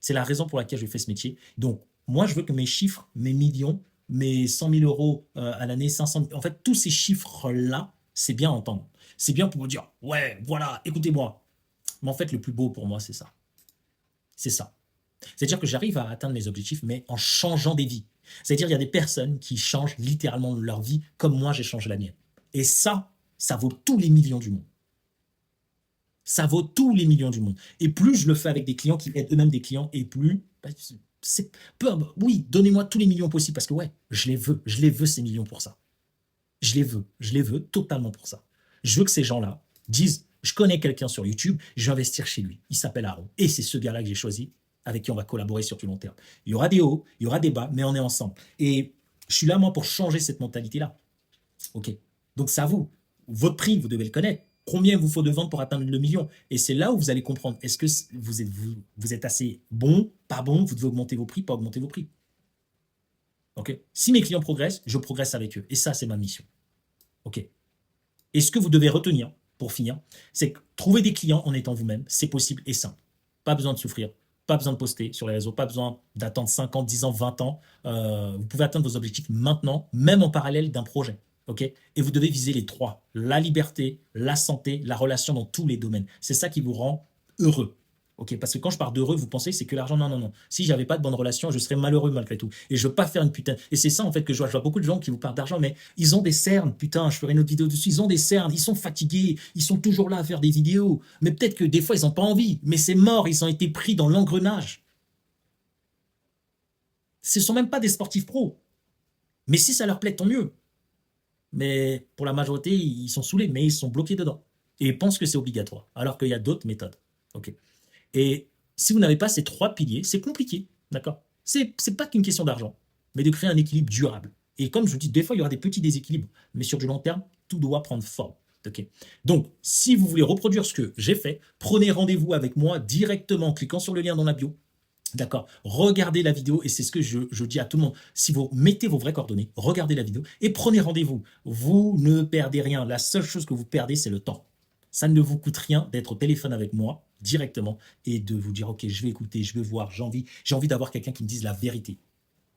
C'est la raison pour laquelle je fais ce métier. Donc, moi, je veux que mes chiffres, mes millions, mes 100 000 € à l'année, 500 000, en fait, tous ces chiffres-là, c'est bien à entendre. C'est bien pour vous dire, ouais, voilà, écoutez-moi. Mais en fait, le plus beau pour moi, c'est ça. C'est ça. C'est-à-dire que j'arrive à atteindre mes objectifs, mais en changeant des vies. C'est-à-dire, il y a des personnes qui changent littéralement leur vie, comme moi, j'ai changé la mienne. Et ça vaut tous les millions du monde. Ça vaut tous les millions du monde. Et plus je le fais avec des clients qui aident eux-mêmes des clients, et plus, oui, donnez-moi tous les millions possibles, parce que ouais, je les veux ces millions pour ça. Je les veux totalement pour ça. Je veux que ces gens-là disent, je connais quelqu'un sur YouTube, je vais investir chez lui. Il s'appelle Aaron. Et c'est ce gars-là que j'ai choisi, avec qui on va collaborer sur du long terme. Il y aura des hauts, il y aura des bas, mais on est ensemble. Et je suis là, moi, pour changer cette mentalité-là. Ok. Donc, c'est à vous. Votre prix, vous devez le connaître. Combien il vous faut de vendre pour atteindre le million? Et c'est là où vous allez comprendre. Est-ce que vous êtes assez bon, pas bon? Vous devez augmenter vos prix, pas augmenter vos prix. Ok. Si mes clients progressent, je progresse avec eux. Et ça, c'est ma mission. Ok. Et ce que vous devez retenir, pour finir, c'est que trouver des clients en étant vous-même, c'est possible et simple. Pas besoin de souffrir. Pas besoin de poster sur les réseaux, pas besoin d'attendre 5 ans, 10 ans, 20 ans. Vous pouvez atteindre vos objectifs maintenant, même en parallèle d'un projet. Ok. Et vous devez viser les trois: la liberté, la santé, la relation dans tous les domaines. C'est ça qui vous rend heureux. Ok, parce que quand je parle d'heureux, vous pensez que c'est que l'argent. Non, non, non. Si j'avais pas de bonne relation, je serais malheureux malgré tout. Et je veux pas faire une putain. Et c'est ça en fait que je vois. Je vois beaucoup de gens qui vous parlent d'argent, mais ils ont des cernes. Putain, je ferai une autre vidéo dessus. Ils ont des cernes. Ils sont fatigués. Ils sont toujours là à faire des vidéos. Mais peut-être que des fois ils ont pas envie. Mais c'est mort. Ils ont été pris dans l'engrenage. Ce sont même pas des sportifs pros. Mais si ça leur plaît, tant mieux. Mais pour la majorité, ils sont saoulés, mais ils sont bloqués dedans. Et ils pensent que c'est obligatoire, alors qu'il y a d'autres méthodes. Ok. Et si vous n'avez pas ces trois piliers, c'est compliqué, d'accord? C'est pas qu'une question d'argent, mais de créer un équilibre durable. Et comme je vous dis, des fois, il y aura des petits déséquilibres, mais sur du long terme, tout doit prendre forme. Ok. Donc, si vous voulez reproduire ce que j'ai fait, prenez rendez-vous avec moi directement en cliquant sur le lien dans la bio. D'accord. Regardez la vidéo, et c'est ce que je dis à tout le monde. Si vous mettez vos vraies coordonnées, regardez la vidéo et prenez rendez-vous. Vous ne perdez rien. La seule chose que vous perdez, c'est le temps. Ça ne vous coûte rien d'être au téléphone avec moi directement et de vous dire, OK, je vais écouter, je vais voir, j'ai envie d'avoir quelqu'un qui me dise la vérité.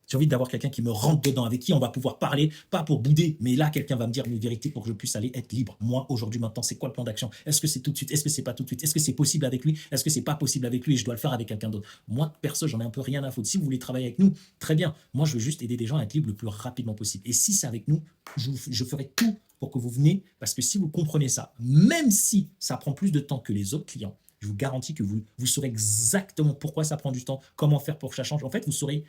J'ai envie d'avoir quelqu'un qui me rentre dedans, avec qui on va pouvoir parler, pas pour bouder, mais là, quelqu'un va me dire une vérité pour que je puisse aller être libre. Moi, aujourd'hui, maintenant, c'est quoi le plan d'action? Est-ce que c'est tout de suite? Est-ce que c'est pas tout de suite? Est-ce que c'est possible avec lui? Est-ce que c'est pas possible avec lui et je dois le faire avec quelqu'un d'autre? Moi, perso, j'en ai un peu rien à foutre. Si vous voulez travailler avec nous, très bien. Moi, je veux juste aider des gens à être libres le plus rapidement possible. Et si c'est avec nous, je ferai tout pour que vous venez, parce que si vous comprenez ça, même si ça prend plus de temps que les autres clients, je vous garantis que vous saurez exactement pourquoi ça prend du temps, comment faire pour que ça change. En fait, vous saurez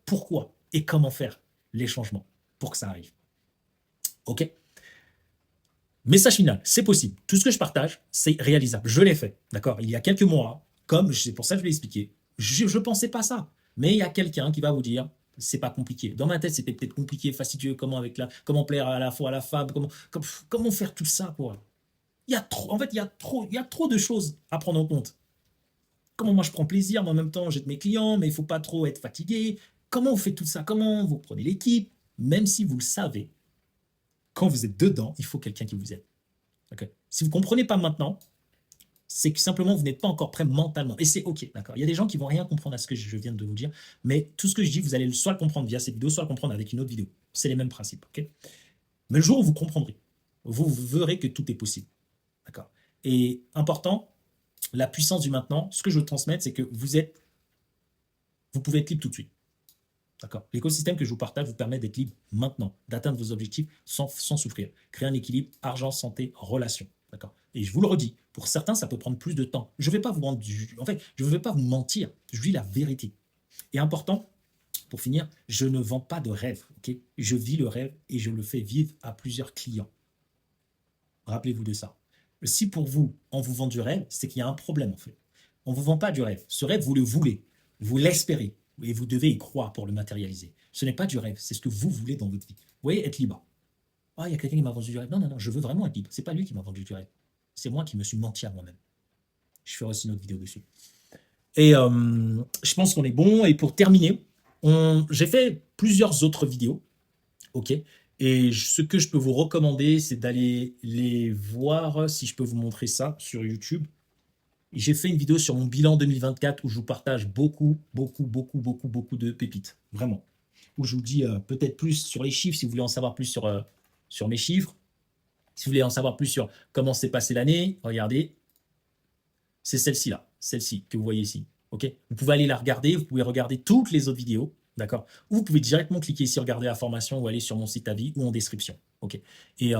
pourquoi et comment faire les changements pour que ça arrive. OK? Message final, c'est possible. Tout ce que je partage, c'est réalisable. Je l'ai fait, d'accord? Il y a quelques mois, comme c'est pour ça que je l'ai expliqué, je ne pensais pas ça. Mais il y a quelqu'un qui va vous dire, c'est pas compliqué. Dans ma tête, c'était peut-être compliqué, fastidieux, comment plaire à la fois à la femme, comment faire tout ça, quoi. Il y a trop, en fait, il y a trop de choses à prendre en compte. Comment moi je prends plaisir, mais en même temps j'aide mes clients, mais il ne faut pas trop être fatigué. Comment vous faites tout ça? Comment vous prenez l'équipe? Même si vous le savez, quand vous êtes dedans, il faut quelqu'un qui vous aide. Okay. Si vous ne comprenez pas maintenant, c'est que simplement vous n'êtes pas encore prêt mentalement. Et c'est OK, d'accord. Il y a des gens qui ne vont rien comprendre à ce que je viens de vous dire, mais tout ce que je dis, vous allez soit le comprendre via cette vidéo, soit le comprendre avec une autre vidéo. C'est les mêmes principes. Okay. Mais le jour où vous comprendrez, vous verrez que tout est possible. D'accord. Et important, la puissance du maintenant, ce que je veux transmettre, c'est que vous pouvez être libre tout de suite. D'accord. L'écosystème que je vous partage vous permet d'être libre maintenant, d'atteindre vos objectifs sans souffrir. Créer un équilibre argent, santé, relation. D'accord. Et je vous le redis, pour certains, ça peut prendre plus de temps. Je ne vais pas vous rendre en fait, je ne vais pas vous mentir. Je dis la vérité. Et important, pour finir, je ne vends pas de rêve. Okay. Je vis le rêve et je le fais vivre à plusieurs clients. Rappelez-vous de ça. Si pour vous, on vous vend du rêve, c'est qu'il y a un problème en fait. On ne vous vend pas du rêve. Ce rêve, vous le voulez, vous l'espérez et vous devez y croire pour le matérialiser. Ce n'est pas du rêve, c'est ce que vous voulez dans votre vie. Vous voyez, être libre. Ah, il y a quelqu'un qui m'a vendu du rêve. Non, non, non, je veux vraiment être libre. Ce n'est pas lui qui m'a vendu du rêve. C'est moi qui me suis menti à moi-même. Je ferai aussi une autre vidéo dessus. Et je pense qu'on est bon. Et pour terminer, j'ai fait plusieurs autres vidéos. OK. Et ce que je peux vous recommander, c'est d'aller les voir, si je peux vous montrer ça, sur YouTube. J'ai fait une vidéo sur mon bilan 2024 où je vous partage beaucoup de pépites, vraiment. Où je vous dis peut-être plus sur les chiffres, si vous voulez en savoir plus sur mes chiffres. Si vous voulez en savoir plus sur comment s'est passée l'année, regardez. C'est celle-ci là, celle-ci que vous voyez ici. OK. Vous pouvez aller la regarder, vous pouvez regarder toutes les autres vidéos. D'accord. Ou vous pouvez directement cliquer ici, regarder la formation ou aller sur mon site à vie ou en description. OK. Et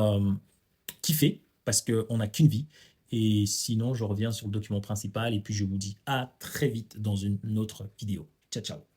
kiffez parce qu'on n'a qu'une vie. Et sinon, je reviens sur le document principal et puis je vous dis à très vite dans une autre vidéo. Ciao, ciao.